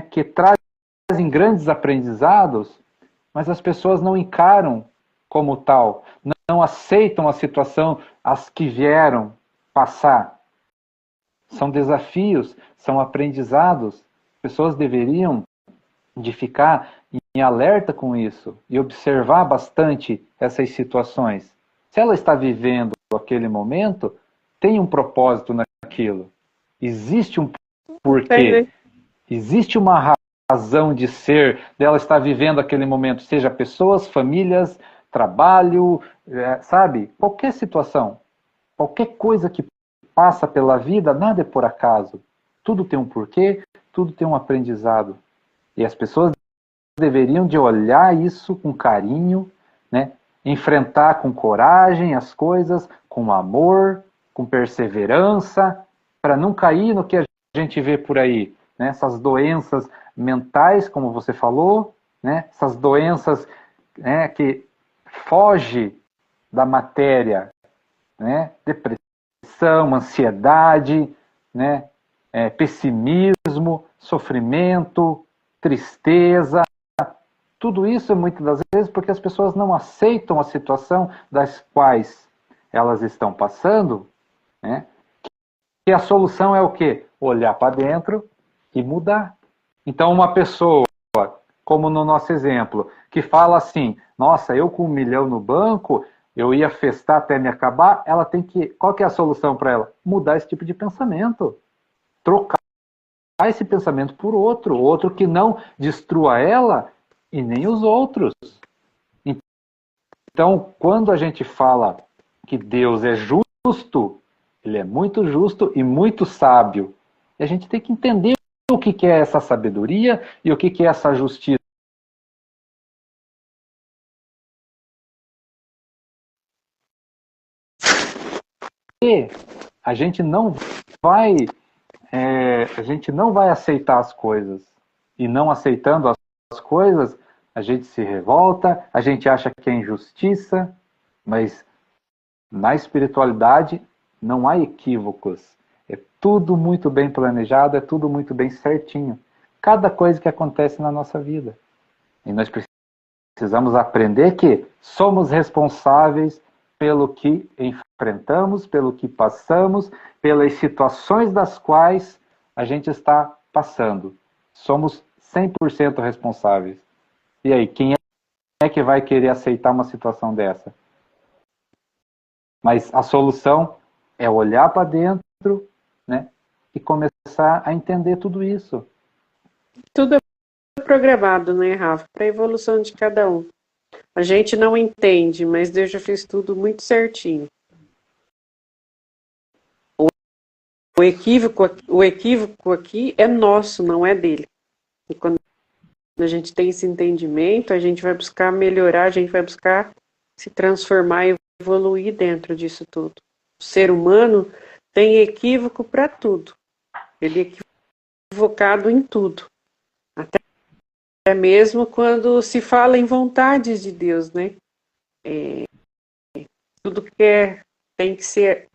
que trazem grandes aprendizados, mas as pessoas não encaram como tal, não aceitam a situação, as que vieram passar. São desafios, são aprendizados. Pessoas deveriam de ficar em alerta com isso e observar bastante essas situações. Se ela está vivendo aquele momento, tem um propósito naquilo. Existe um porquê. Existe uma razão de ser dela estar vivendo aquele momento, seja pessoas, famílias, trabalho, sabe? Qualquer situação, qualquer coisa que passa pela vida, nada é por acaso. Tudo tem um porquê, tudo tem um aprendizado. E as pessoas deveriam de olhar isso com carinho, né? Enfrentar com coragem as coisas, com amor, com perseverança, para não cair no que a gente vê por aí, né? Essas doenças mentais, como você falou, né? Essas doenças, né, que fogem da matéria, né? Depressão, ansiedade, né? Pessimismo, sofrimento, tristeza. Tudo isso, muitas das vezes, porque as pessoas não aceitam a situação das quais elas estão passando, né? E a solução é o quê? Olhar para dentro e mudar. Então, uma pessoa, como no nosso exemplo, que fala assim, nossa, eu com 1 milhão no banco, eu ia festar até me acabar, ela tem que... Qual que é a solução para ela? Mudar esse tipo de pensamento. Trocar esse pensamento por outro que não destrua ela e nem os outros. Então, quando a gente fala que Deus é justo, ele é muito justo e muito sábio. E a gente tem que entender o que é essa sabedoria e o que é essa justiça. E a gente não vai, a gente não vai aceitar as coisas. E não aceitando as coisas, a gente se revolta, a gente acha que é injustiça, mas na espiritualidade não há equívocos. É tudo muito bem planejado, é tudo muito bem certinho. Cada coisa que acontece na nossa vida. E nós precisamos aprender que somos responsáveis pelo que enfrentamos, pelo que passamos, pelas situações das quais a gente está passando. Somos 100% responsáveis. E aí, quem é que vai querer aceitar uma situação dessa? Mas a solução é olhar para dentro, né, e começar a entender tudo isso. Tudo é programado, né, Rafa? Para a evolução de cada um. A gente não entende, mas Deus já fez tudo muito certinho. O equívoco aqui é nosso, não é dele. E quando a gente tem esse entendimento, a gente vai buscar melhorar, a gente vai buscar se transformar e evoluir dentro disso tudo. O ser humano tem equívoco para tudo. Ele é equivocado em tudo. Até mesmo quando se fala em vontades de Deus, né? Tudo que tem que ser...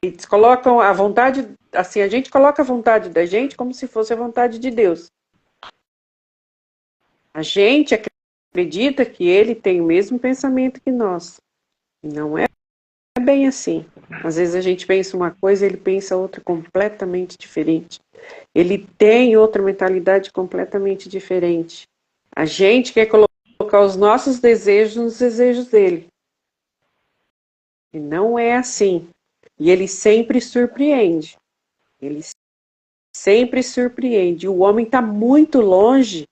eles colocam a vontade... Assim, a gente coloca a vontade da gente como se fosse a vontade de Deus. A gente acredita que ele tem o mesmo pensamento que nós. Não é bem assim. Às vezes a gente pensa uma coisa, ele pensa outra completamente diferente. Ele tem outra mentalidade completamente diferente. A gente quer colocar os nossos desejos nos desejos dele. E não é assim. E ele sempre surpreende. Ele sempre surpreende. O homem está muito longe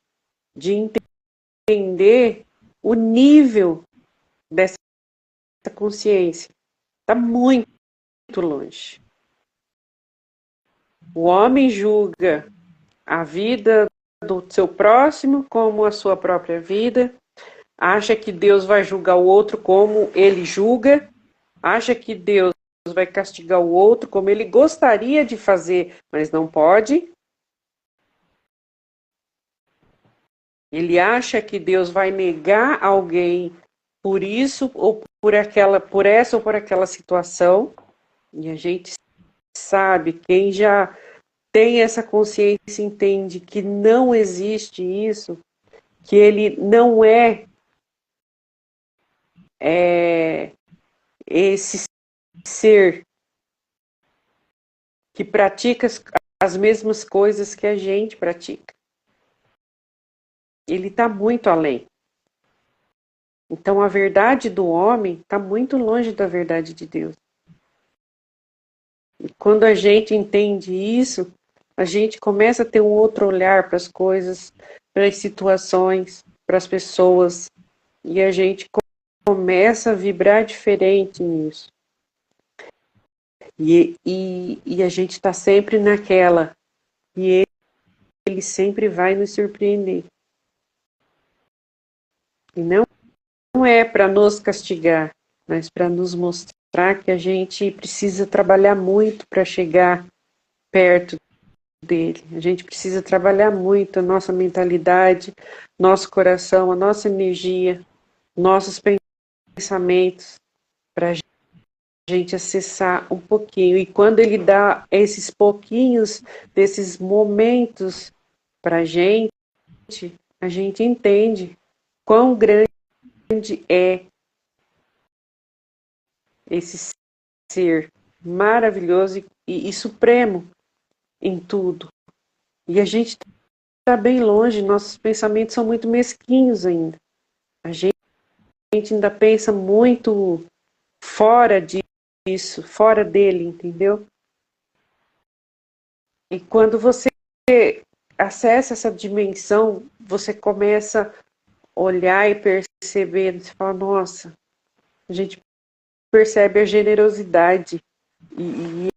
de entender o nível dessa consciência. Está muito longe. O homem julga a vida do seu próximo como a sua própria vida, acha que Deus vai julgar o outro como ele julga, acha que Deus vai castigar o outro como ele gostaria de fazer, mas não pode. Ele acha que Deus vai negar alguém por isso ou por essa ou por aquela situação. E a gente sabe, quem já tem essa consciência entende que não existe isso, que ele não é esse ser que pratica as mesmas coisas que a gente pratica. Ele está muito além. Então a verdade do homem está muito longe da verdade de Deus. E quando a gente entende isso, a gente começa a ter um outro olhar para as coisas, para as situações, para as pessoas, e a gente começa a vibrar diferente nisso. E a gente está sempre naquela. E ele sempre vai nos surpreender. E não é para nos castigar, mas para nos mostrar que a gente precisa trabalhar muito para chegar perto dele. A gente precisa trabalhar muito a nossa mentalidade, nosso coração, a nossa energia, nossos pensamentos, para a gente acessar um pouquinho. E quando ele dá esses pouquinhos, desses momentos para a gente entende quão grande é esse ser maravilhoso e supremo em tudo. E a gente está bem longe, nossos pensamentos são muito mesquinhos ainda. A gente ainda pensa muito fora disso, fora dele, entendeu? E quando você acessa essa dimensão, você começa a olhar e perceber, você fala, nossa, a gente percebe a generosidade e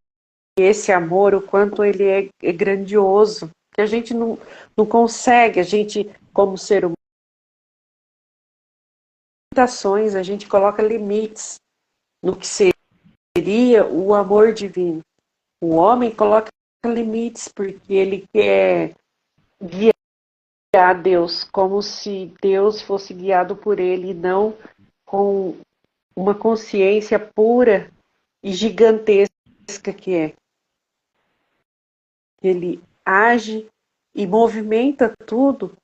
esse amor, o quanto ele é grandioso, que a gente não consegue, a gente, como ser humano, a gente coloca limites no que seria o amor divino. O homem coloca limites porque ele quer guiar Deus, como se Deus fosse guiado por ele, e não com uma consciência pura e gigantesca que é. Ele age e movimenta tudo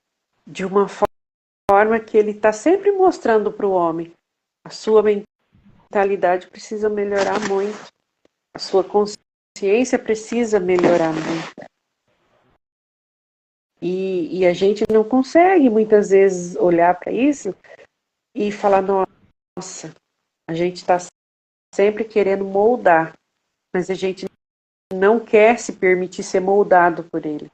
de uma forma que ele está sempre mostrando para o homem. A sua mentalidade precisa melhorar muito. A sua consciência precisa melhorar muito. E a gente não consegue, muitas vezes, olhar para isso e falar, nossa, a gente está sempre querendo moldar, mas a gente não quer se permitir ser moldado por ele.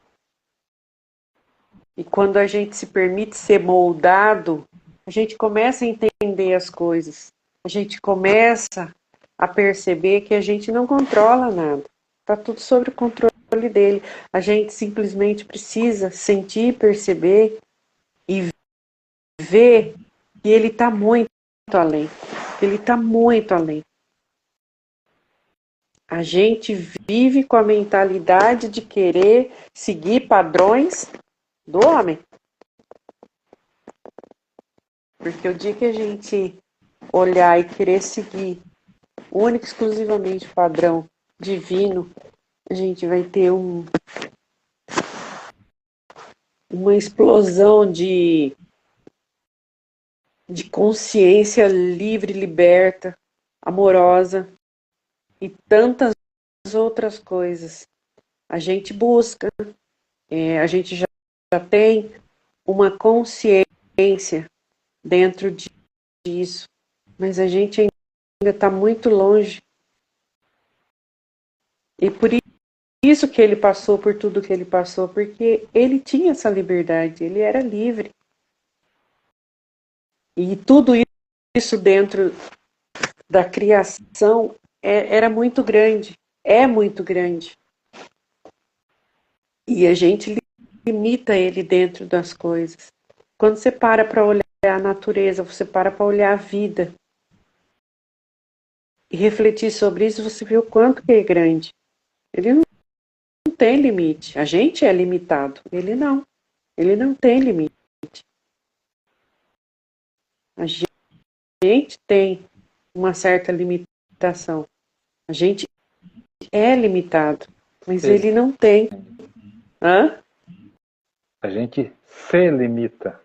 E quando a gente se permite ser moldado, a gente começa a entender as coisas. A gente começa a perceber que a gente não controla nada. Está tudo sob o controle dele. A gente simplesmente precisa sentir, perceber e ver que ele está muito além. Ele está muito além. A gente vive com a mentalidade de querer seguir padrões do homem. Porque o dia que a gente olhar e querer seguir único e exclusivamente o padrão divino, a gente vai ter uma explosão de consciência livre, liberta, amorosa e tantas outras coisas. A gente busca, a gente já tem uma consciência dentro disso, mas a gente ainda está muito longe. E por isso que ele passou por tudo que ele passou, porque ele tinha essa liberdade, ele era livre. E tudo isso dentro da criação era muito grande, é muito grande. E a gente limita ele dentro das coisas. Quando você para olhar a natureza, você para olhar a vida e refletir sobre isso, você vê o quanto que é grande. Ele não tem limite. A gente é limitado. Ele não. Ele não tem limite. A gente tem uma certa limitação. A gente é limitado, mas Sim. ele não tem. Hã? A gente se limita.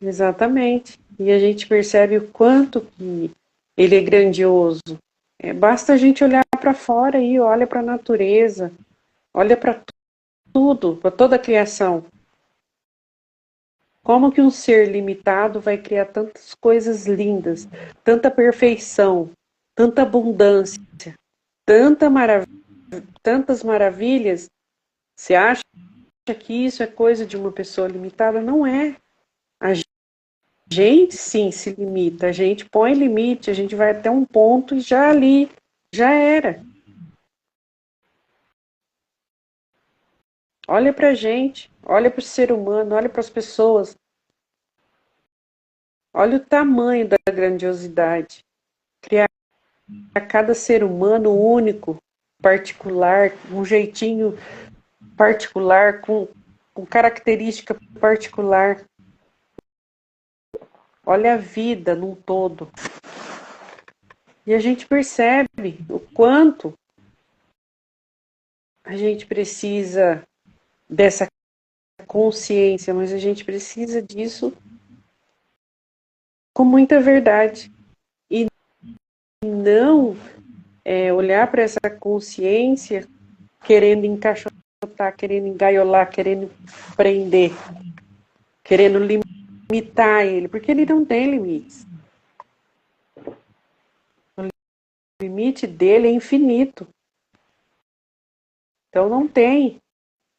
Exatamente. E a gente percebe o quanto que ele é grandioso. Basta a gente olhar para fora e olha para a natureza, olha para tudo, para toda a criação. Como que um ser limitado vai criar tantas coisas lindas, tanta perfeição, tanta abundância, tantas maravilhas? Você acha que isso é coisa de uma pessoa limitada? Não é. A gente sim se limita, a gente põe limite, a gente vai até um ponto e já ali, já era. Olha para a gente, olha para o ser humano, olha para as pessoas. Olha o tamanho da grandiosidade. Criar cada ser humano único, particular, um jeitinho particular, com característica particular. Olha a vida num todo. E a gente percebe o quanto a gente precisa dessa consciência, mas a gente precisa disso com muita verdade. E não olhar para essa consciência querendo encaixotar, querendo engaiolar, querendo prender, querendo limitar ele, porque ele não tem limites. O limite dele é infinito. Então não tem.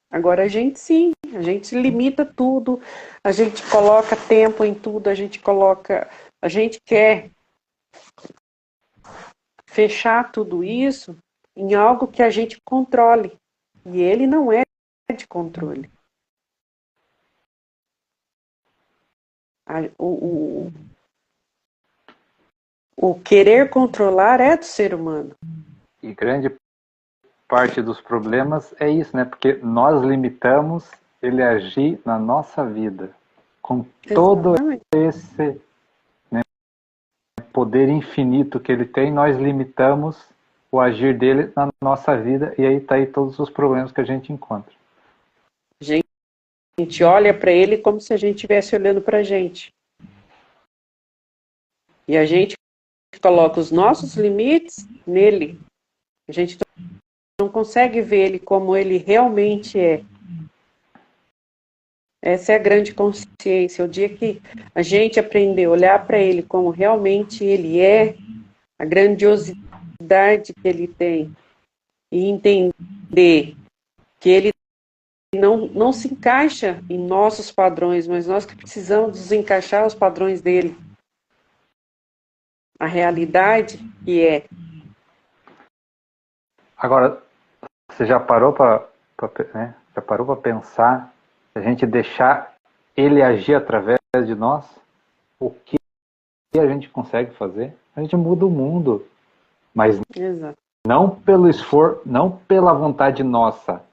Agora a gente sim, a gente limita tudo, a gente coloca tempo em tudo, a gente quer fechar tudo isso em algo que a gente controle. E ele não é de controle. O querer controlar é do ser humano. E grande parte dos problemas é isso, né? Porque nós limitamos ele agir na nossa vida. Com todo Exatamente. esse, né, poder infinito que ele tem, nós limitamos o agir dele na nossa vida, e aí está aí todos os problemas que a gente encontra. A gente olha para ele como se a gente estivesse olhando para a gente. E a gente coloca os nossos limites nele. A gente não consegue ver ele como ele realmente é. Essa é a grande consciência. O dia que a gente aprender a olhar para ele como realmente ele é, a grandiosidade que ele tem, e entender que ele não se encaixa em nossos padrões, mas nós que precisamos desencaixar os padrões dele. A realidade que é. Agora, você já parou para pensar, se a gente deixar ele agir através de nós, o que a gente consegue fazer? A gente muda o mundo, mas Exato. não pelo esforço, não pela vontade nossa,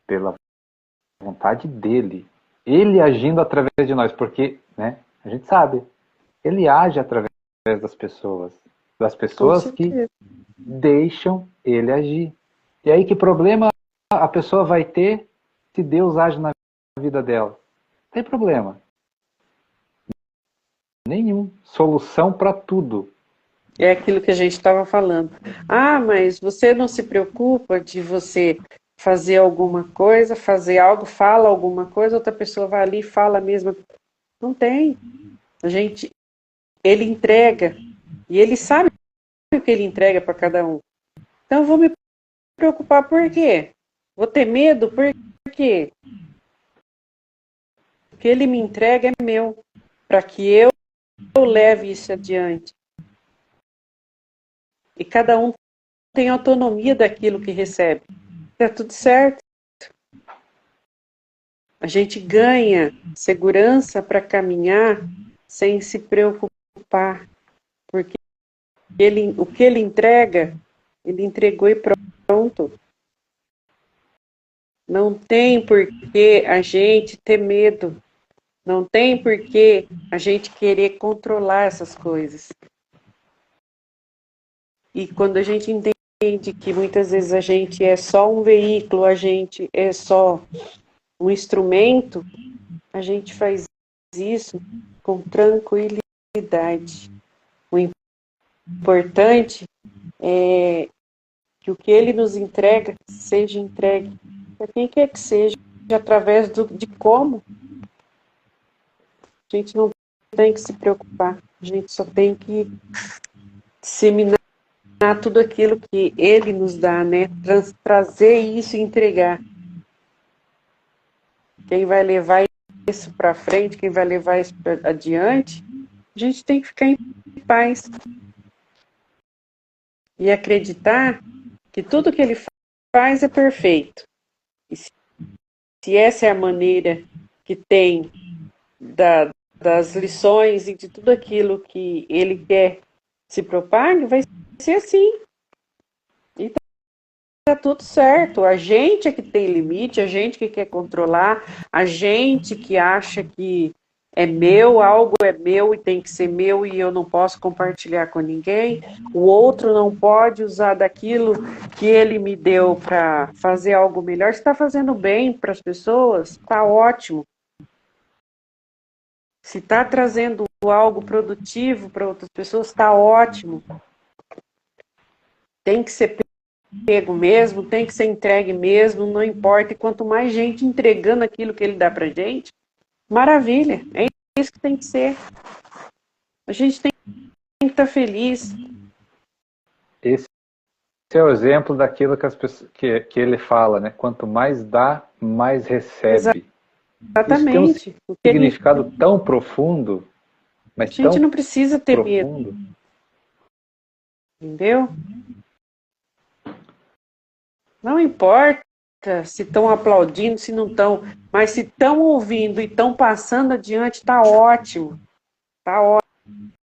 pela vontade dele. Ele agindo através de nós, porque, né, a gente sabe, ele age através das pessoas que deixam ele agir. E aí que problema a pessoa vai ter se Deus age na vida dela? Não tem problema nenhum. Solução para tudo. É aquilo que a gente estava falando. Ah, mas você não se preocupa de você fazer alguma coisa, fazer algo, fala alguma coisa, outra pessoa vai ali e fala a mesma. Não tem. Ele entrega. E ele sabe o que ele entrega para cada um. Então eu vou me preocupar por quê? Vou ter medo por quê? O que ele me entrega é meu, para que eu leve isso adiante. E cada um tem autonomia daquilo que recebe. Tá tudo certo. A gente ganha segurança para caminhar sem se preocupar, porque o que ele entrega, ele entregou e pronto. Não tem por que a gente ter medo. Não tem por que a gente querer controlar essas coisas. E quando a gente entende que muitas vezes a gente é só um veículo, a gente é só um instrumento, a gente faz isso com tranquilidade. O importante é que o que ele nos entrega seja entregue para quem quer que seja, através de como. A gente não tem que se preocupar, a gente só tem que disseminar tudo aquilo que ele nos dá, né? Trazer isso e entregar. Quem vai levar isso para frente, quem vai levar isso adiante, a gente tem que ficar em paz e acreditar que tudo que ele faz é perfeito. E se se essa é a maneira que tem das lições e de tudo aquilo que ele quer se propague, vai ser assim. E tá tudo certo. A gente é que tem limite, a gente que quer controlar, a gente que acha que é meu, algo é meu e tem que ser meu e eu não posso compartilhar com ninguém. O outro não pode usar daquilo que ele me deu para fazer algo melhor. Se está fazendo bem para as pessoas, está ótimo. Se está trazendo algo produtivo para outras pessoas, está ótimo. Tem que ser pego mesmo, tem que ser entregue mesmo, não importa. E quanto mais gente entregando aquilo que ele dá para gente, maravilha. É isso que tem que ser. A gente tem que estar feliz. Esse é o exemplo daquilo que, as pessoas, que ele fala, né? Quanto mais dá, mais recebe. Exatamente. Isso tem um significado tão profundo, mas a gente tão não precisa ter profundo. medo. Entendeu? Não importa se estão aplaudindo, se não estão, mas se estão ouvindo e estão passando adiante, está ótimo. Está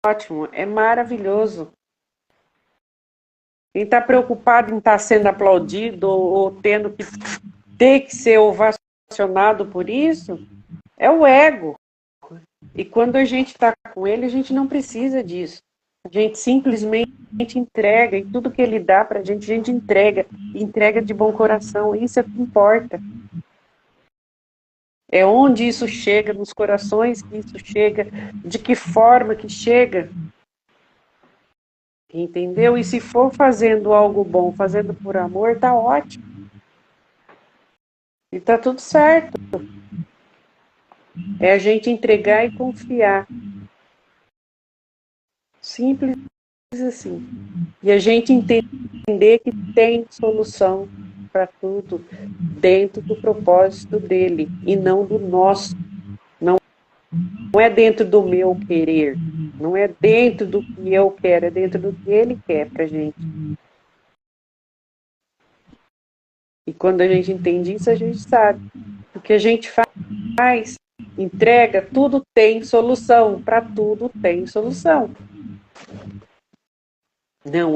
ótimo. É maravilhoso. Quem está preocupado em estar sendo aplaudido ou tendo que ter que ser ovacionado por isso, é o ego. E quando a gente está com ele, a gente não precisa disso. A gente simplesmente entrega, e tudo que ele dá para a gente entrega. E entrega de bom coração. Isso é o que importa. É onde isso chega, nos corações que isso chega, de que forma que chega. Entendeu? E se for fazendo algo bom, fazendo por amor, tá ótimo. E tá tudo certo. É a gente entregar e confiar. Simples assim. E a gente entender que tem solução para tudo dentro do propósito dele e não do nosso. Não é dentro do meu querer. Não é dentro do que eu quero, é dentro do que ele quer pra gente. E quando a gente entende isso, a gente sabe. O que a gente faz, entrega, tudo tem solução. Para tudo tem solução. Não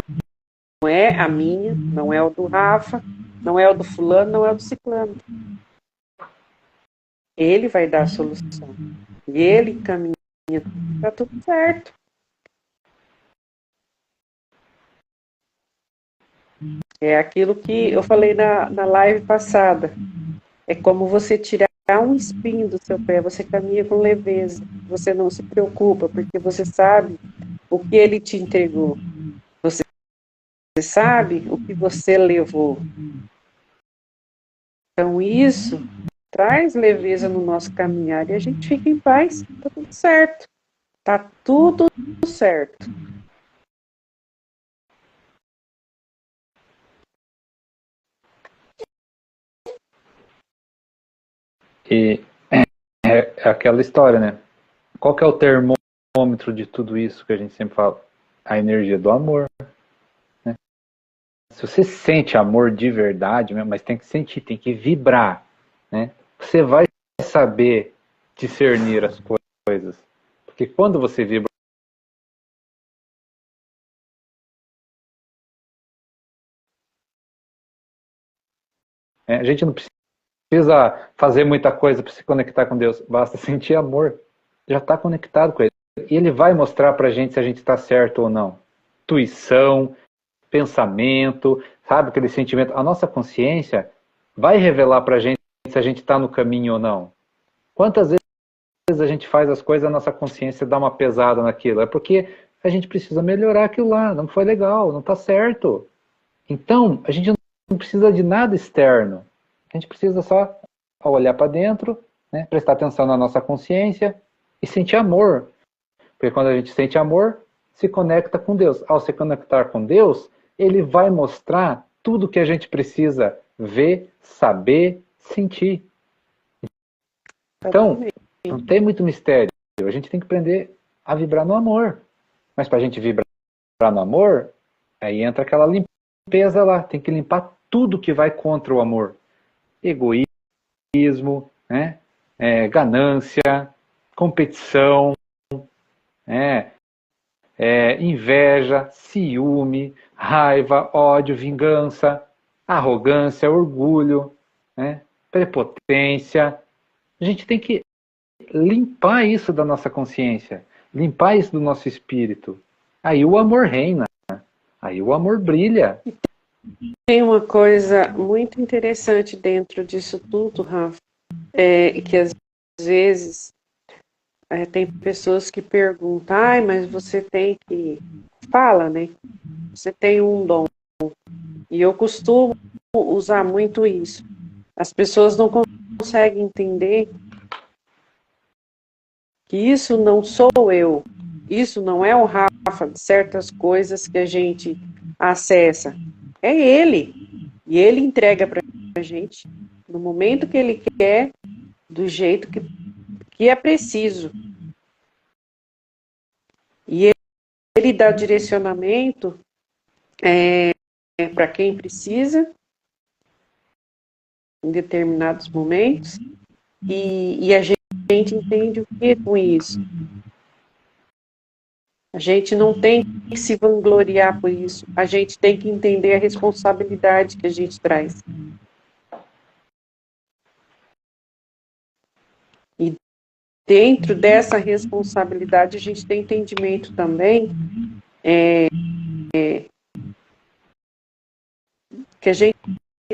é a minha, não é o do Rafa, não é o do fulano, não é o do ciclano. Ele vai dar a solução. E ele caminha para tudo certo. É aquilo que eu falei na live passada. É como você tirar um espinho do seu pé, você caminha com leveza, você não se preocupa, porque você sabe o que ele te entregou. Você sabe o que você levou. Então isso traz leveza no nosso caminhar e a gente fica em paz. Tá tudo certo. Tá tudo certo. E é aquela história, né? Qual que é o termômetro de tudo isso que a gente sempre fala? A energia do amor. Né? Se você sente amor de verdade, mas tem que sentir, tem que vibrar, né? Você vai saber discernir as coisas. Porque quando você vibra, a gente não precisa fazer muita coisa para se conectar com Deus. Basta sentir amor. Já está conectado com Ele. E Ele vai mostrar para a gente se a gente está certo ou não. Intuição, pensamento, sabe aquele sentimento? A nossa consciência vai revelar para a gente se a gente está no caminho ou não. Quantas vezes a gente faz as coisas, a nossa consciência dá uma pesada naquilo? É porque a gente precisa melhorar aquilo lá. Não foi legal, não está certo. Então, a gente não precisa de nada externo. A gente precisa só olhar para dentro, né, prestar atenção na nossa consciência e sentir amor. Porque quando a gente sente amor, se conecta com Deus. Ao se conectar com Deus, Ele vai mostrar tudo que a gente precisa ver, saber, sentir. Então, não tem muito mistério. A gente tem que aprender a vibrar no amor. Mas para a gente vibrar no amor, aí entra aquela limpeza lá. Tem que limpar tudo que vai contra o amor. Egoísmo, egoísmo, né? Ganância, competição, inveja, ciúme, raiva, ódio, vingança, arrogância, orgulho, né? Prepotência. A gente tem que limpar isso da nossa consciência, limpar isso do nosso espírito. Aí o amor reina, aí o amor brilha. Tem uma coisa muito interessante dentro disso tudo, Rafa, que às vezes tem pessoas que perguntam, mas você tem que... Fala, né? Você tem um dom. E eu costumo usar muito isso. As pessoas não conseguem entender que isso não sou eu. Isso não é o Rafa de certas coisas que a gente acessa. É ele. E ele entrega para a gente no momento que ele quer, do jeito que é preciso. E ele dá direcionamento para quem precisa, em determinados momentos, e a gente entende o que com isso. A gente não tem que se vangloriar por isso, a gente tem que entender a responsabilidade que a gente traz. E dentro dessa responsabilidade a gente tem entendimento também que a gente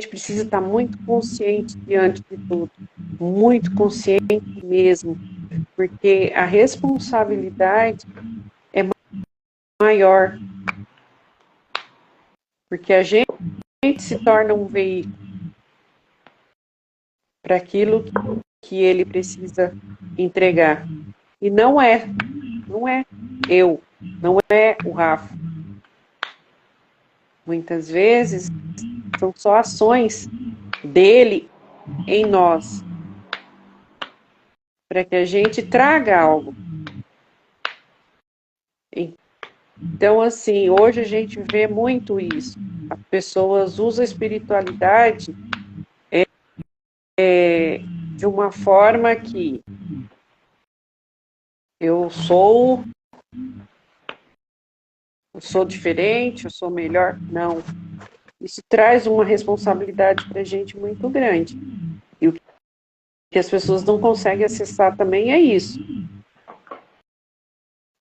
precisa estar muito consciente diante de tudo, muito consciente mesmo, porque a responsabilidade é maior, porque a gente se torna um veículo para aquilo que ele precisa entregar. E não é eu, não é o Rafa. Muitas vezes são só ações dele em nós, para que a gente traga algo. Então, assim, hoje a gente vê muito isso. As pessoas usam a espiritualidade de uma forma que eu sou diferente, eu sou melhor. Não. Isso traz uma responsabilidade para a gente muito grande. E o que as pessoas não conseguem acessar também é isso.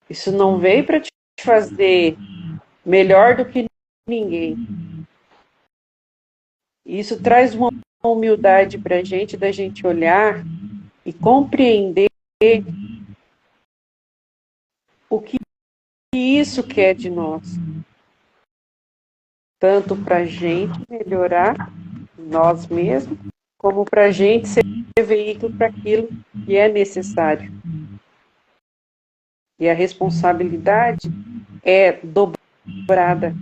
Isso não veio para te fazer melhor do que ninguém. Isso traz uma humildade para a gente, da gente olhar e compreender o que isso quer de nós. Tanto para a gente melhorar nós mesmos, como para a gente ser veículo para aquilo que é necessário. E a responsabilidade é dobrada.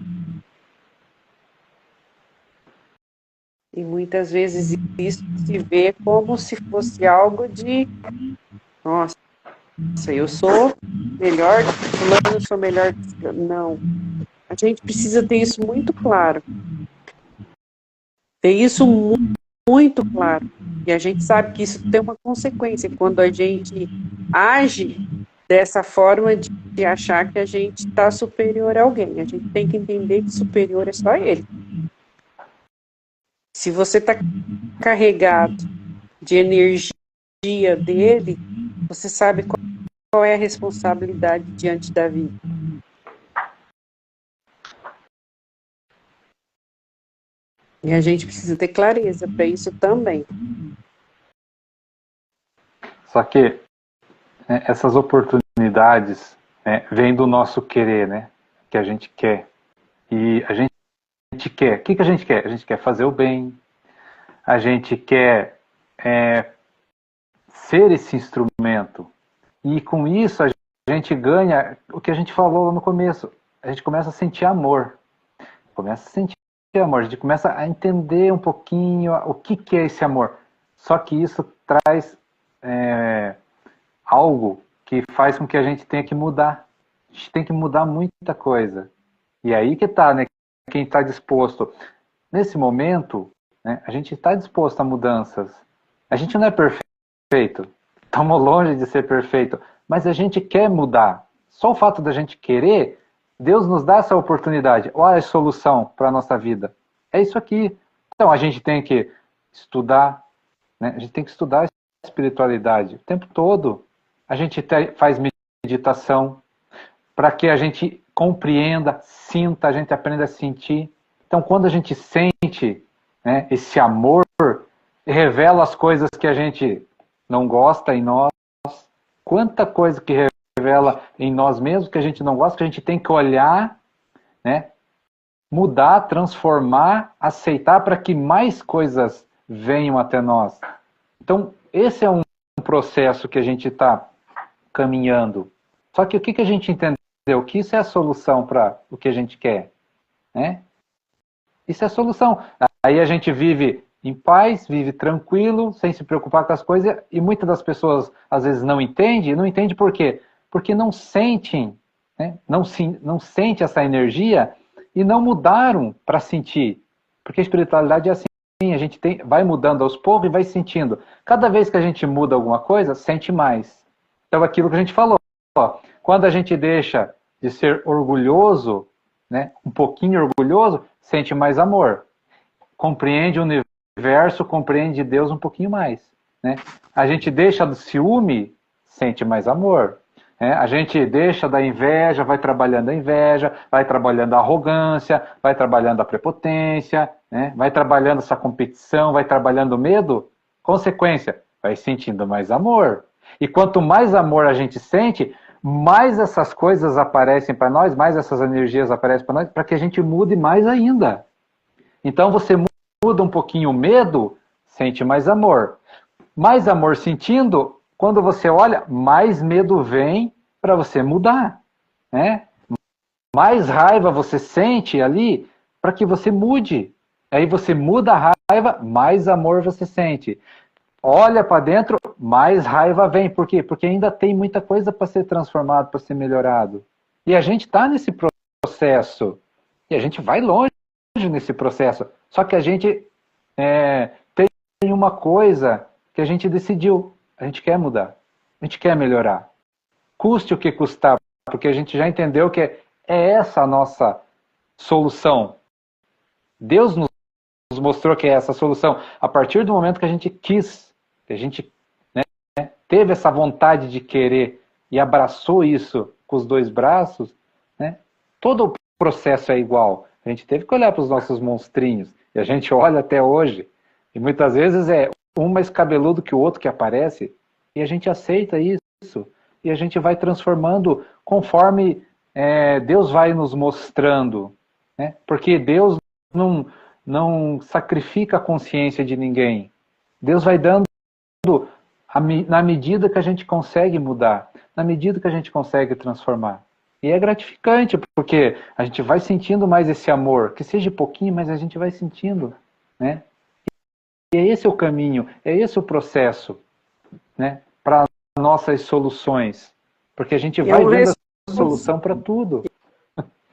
E muitas vezes isso se vê como se fosse algo de, nossa, eu sou melhor do que fulano, eu sou melhor do que fulano. Não. A gente precisa ter isso muito claro. Ter isso muito claro. E a gente sabe que isso tem uma consequência quando a gente age dessa forma de achar que a gente está superior a alguém. A gente tem que entender que superior é só ele. Se você está carregado de energia dele, você sabe qual é a responsabilidade diante da vida. E a gente precisa ter clareza para isso também. Só que essas oportunidades vêm do nosso querer, né? Que a gente quer. E a gente quer. O que a gente quer? A gente quer fazer o bem. A gente quer ser esse instrumento. E com isso a gente ganha o que a gente falou no começo. A gente começa a sentir amor. Começa a sentir amor. A gente começa a entender um pouquinho o que é esse amor. Só que isso traz algo que faz com que a gente tenha que mudar. A gente tem que mudar muita coisa. E aí que está, né? Quem está disposto. Nesse momento, né, a gente está disposto a mudanças. A gente não é perfeito, estamos longe de ser perfeito, mas a gente quer mudar. Só o fato da gente querer, Deus nos dá essa oportunidade. Olha a solução para a nossa vida. É isso aqui. Então a gente tem que estudar, né? A gente tem que estudar a espiritualidade o tempo todo. A gente faz meditação para que a gente compreenda, sinta, a gente aprenda a sentir. Então quando a gente sente, né, esse amor, revela as coisas que a gente não gosta em nós. Quanta coisa que revela em nós mesmos que a gente não gosta, que a gente tem que olhar, né, mudar, transformar, aceitar para que mais coisas venham até nós. Então, esse é um processo que a gente está caminhando. Só que o que a gente entendeu? Que isso é a solução para o que a gente quer, né? Isso é a solução. Aí a gente vive em paz, vive tranquilo, sem se preocupar com as coisas, e muitas das pessoas às vezes não entendem. Não entende por quê? Porque não sentem, né? Não sente essa energia e não mudaram para sentir. Porque a espiritualidade é assim, a gente vai mudando aos poucos e vai sentindo. Cada vez que a gente muda alguma coisa, sente mais. Então aquilo que a gente falou, ó, quando a gente deixa de ser orgulhoso, né, um pouquinho orgulhoso, sente mais amor. Compreende o universo, compreende Deus um pouquinho mais, né? A gente deixa do ciúme, sente mais amor. Né? A gente deixa da inveja, vai trabalhando a inveja, vai trabalhando a arrogância, vai trabalhando a prepotência, né? Vai trabalhando essa competição, vai trabalhando o medo. Consequência, vai sentindo mais amor. E quanto mais amor a gente sente, mais essas coisas aparecem para nós, mais essas energias aparecem para nós, para que a gente mude mais ainda. Então você muda um pouquinho o medo, sente mais amor. Mais amor sentindo, quando você olha, mais medo vem para você mudar, né? Mais raiva você sente ali para que você mude. Aí você muda a raiva, mais amor você sente. Olha para dentro, mais raiva vem. Por quê? Porque ainda tem muita coisa para ser transformado, para ser melhorado. E a gente está nesse processo. E a gente vai longe nesse processo. Só que a gente tem uma coisa que a gente decidiu. A gente quer mudar. A gente quer melhorar. Custe o que custar. Porque a gente já entendeu que é essa a nossa solução. Deus nos mostrou que é essa a solução. A partir do momento que a gente quis, que a gente, né, teve essa vontade de querer e abraçou isso com os dois braços, né, todo o processo é igual. A gente teve que olhar para os nossos monstrinhos. E a gente olha até hoje. E muitas vezes é um mais cabeludo que o outro que aparece. E a gente aceita isso. E a gente vai transformando conforme Deus vai nos mostrando. Né? Porque Deus não sacrifica a consciência de ninguém. Deus vai dando na medida que a gente consegue mudar. Na medida que a gente consegue transformar. E é gratificante, porque a gente vai sentindo mais esse amor, que seja pouquinho, mas a gente vai sentindo, né? E é esse o caminho, é esse o processo, né? Para nossas soluções. Porque a gente vai vendo a solução para tudo.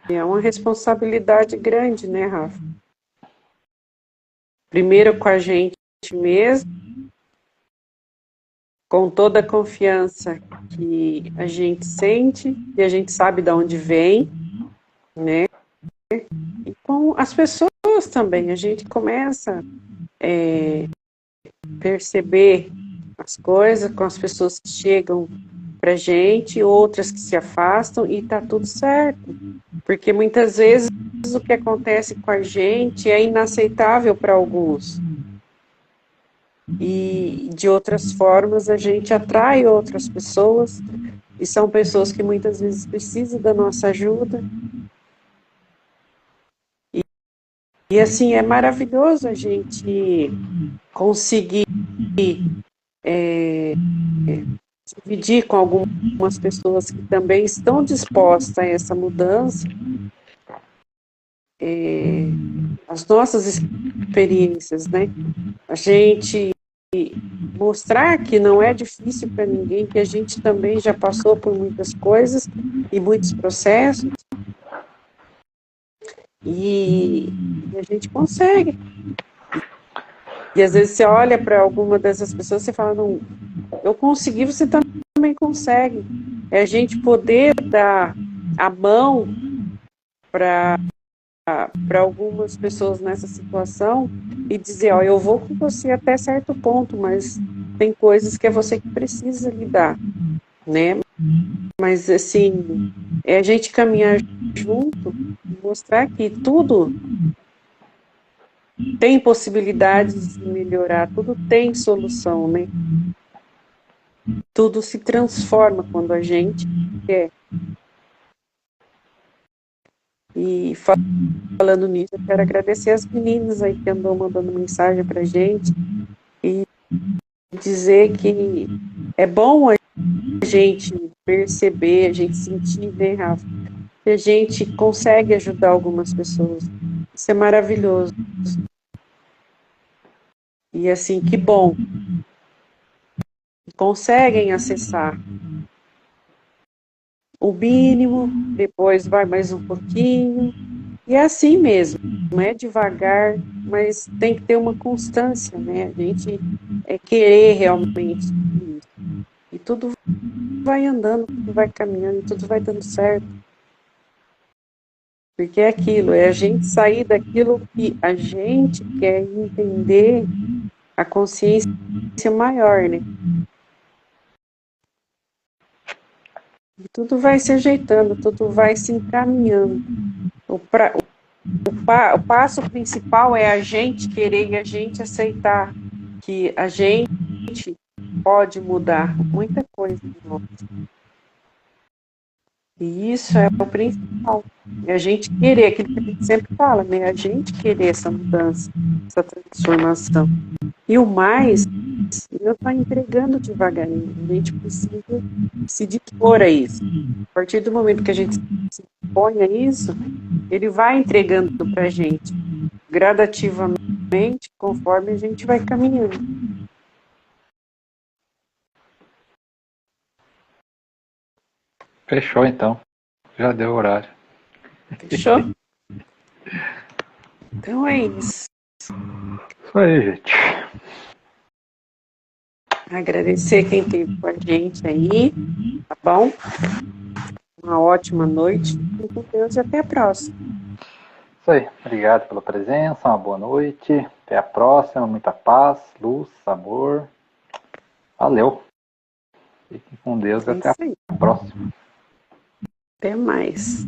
É uma responsabilidade grande, né, Rafa? Primeiro com a gente mesmo, com toda a confiança que a gente sente e a gente sabe de onde vem, né? E com as pessoas também, a gente começa a perceber as coisas com as pessoas que chegam pra gente, outras que se afastam e tá tudo certo. Porque muitas vezes o que acontece com a gente é inaceitável para alguns. E de outras formas a gente atrai outras pessoas e são pessoas que muitas vezes precisam da nossa ajuda. E assim, é maravilhoso a gente conseguir dividir com algumas pessoas que também estão dispostas a essa mudança, as nossas experiências, né? A gente mostrar que não é difícil para ninguém, que a gente também já passou por muitas coisas e muitos processos, e a gente consegue. E às vezes você olha para alguma dessas pessoas e você fala, não, eu consegui, você também consegue. É a gente poder dar a mão para algumas pessoas nessa situação e dizer, ó, eu vou com você até certo ponto, mas tem coisas que é você que precisa lidar, né? Mas assim, é a gente caminhar junto e mostrar que tudo tem possibilidades de melhorar, tudo tem solução, né? Tudo se transforma quando a gente quer. E falando nisso, eu quero agradecer as meninas aí que andam mandando mensagem pra gente e dizer que é bom a gente perceber, a gente sentir, né, Rafa, que a gente consegue ajudar algumas pessoas. Isso é maravilhoso. E assim, que bom. Conseguem acessar o mínimo, depois vai mais um pouquinho. E é assim mesmo, não é devagar, mas tem que ter uma constância, né? A gente querer realmente isso. E tudo vai andando, tudo vai caminhando, tudo vai dando certo. Porque é aquilo, é a gente sair daquilo que a gente quer entender a consciência maior, né? E tudo vai se ajeitando, tudo vai se encaminhando. O passo principal é a gente querer e a gente aceitar que a gente pode mudar muita coisa de nós. E isso é o principal. É a gente querer, aquilo que a gente sempre fala, né? A gente querer essa mudança, essa transformação. E o mais, Deus vai entregando devagarinho. A gente precisa se dispor a isso. A partir do momento que a gente se dispõe a isso, ele vai entregando para a gente gradativamente, conforme a gente vai caminhando. Fechou, então. Já deu o horário. Fechou? Então é isso. Isso aí, gente. Agradecer quem esteve com a gente aí, tá bom? Uma ótima noite. Fiquem com Deus e até a próxima. Isso aí. Obrigado pela presença, uma boa noite. Até a próxima. Muita paz, luz, amor. Valeu. Fiquem com Deus e É até isso aí. a próxima. Até mais.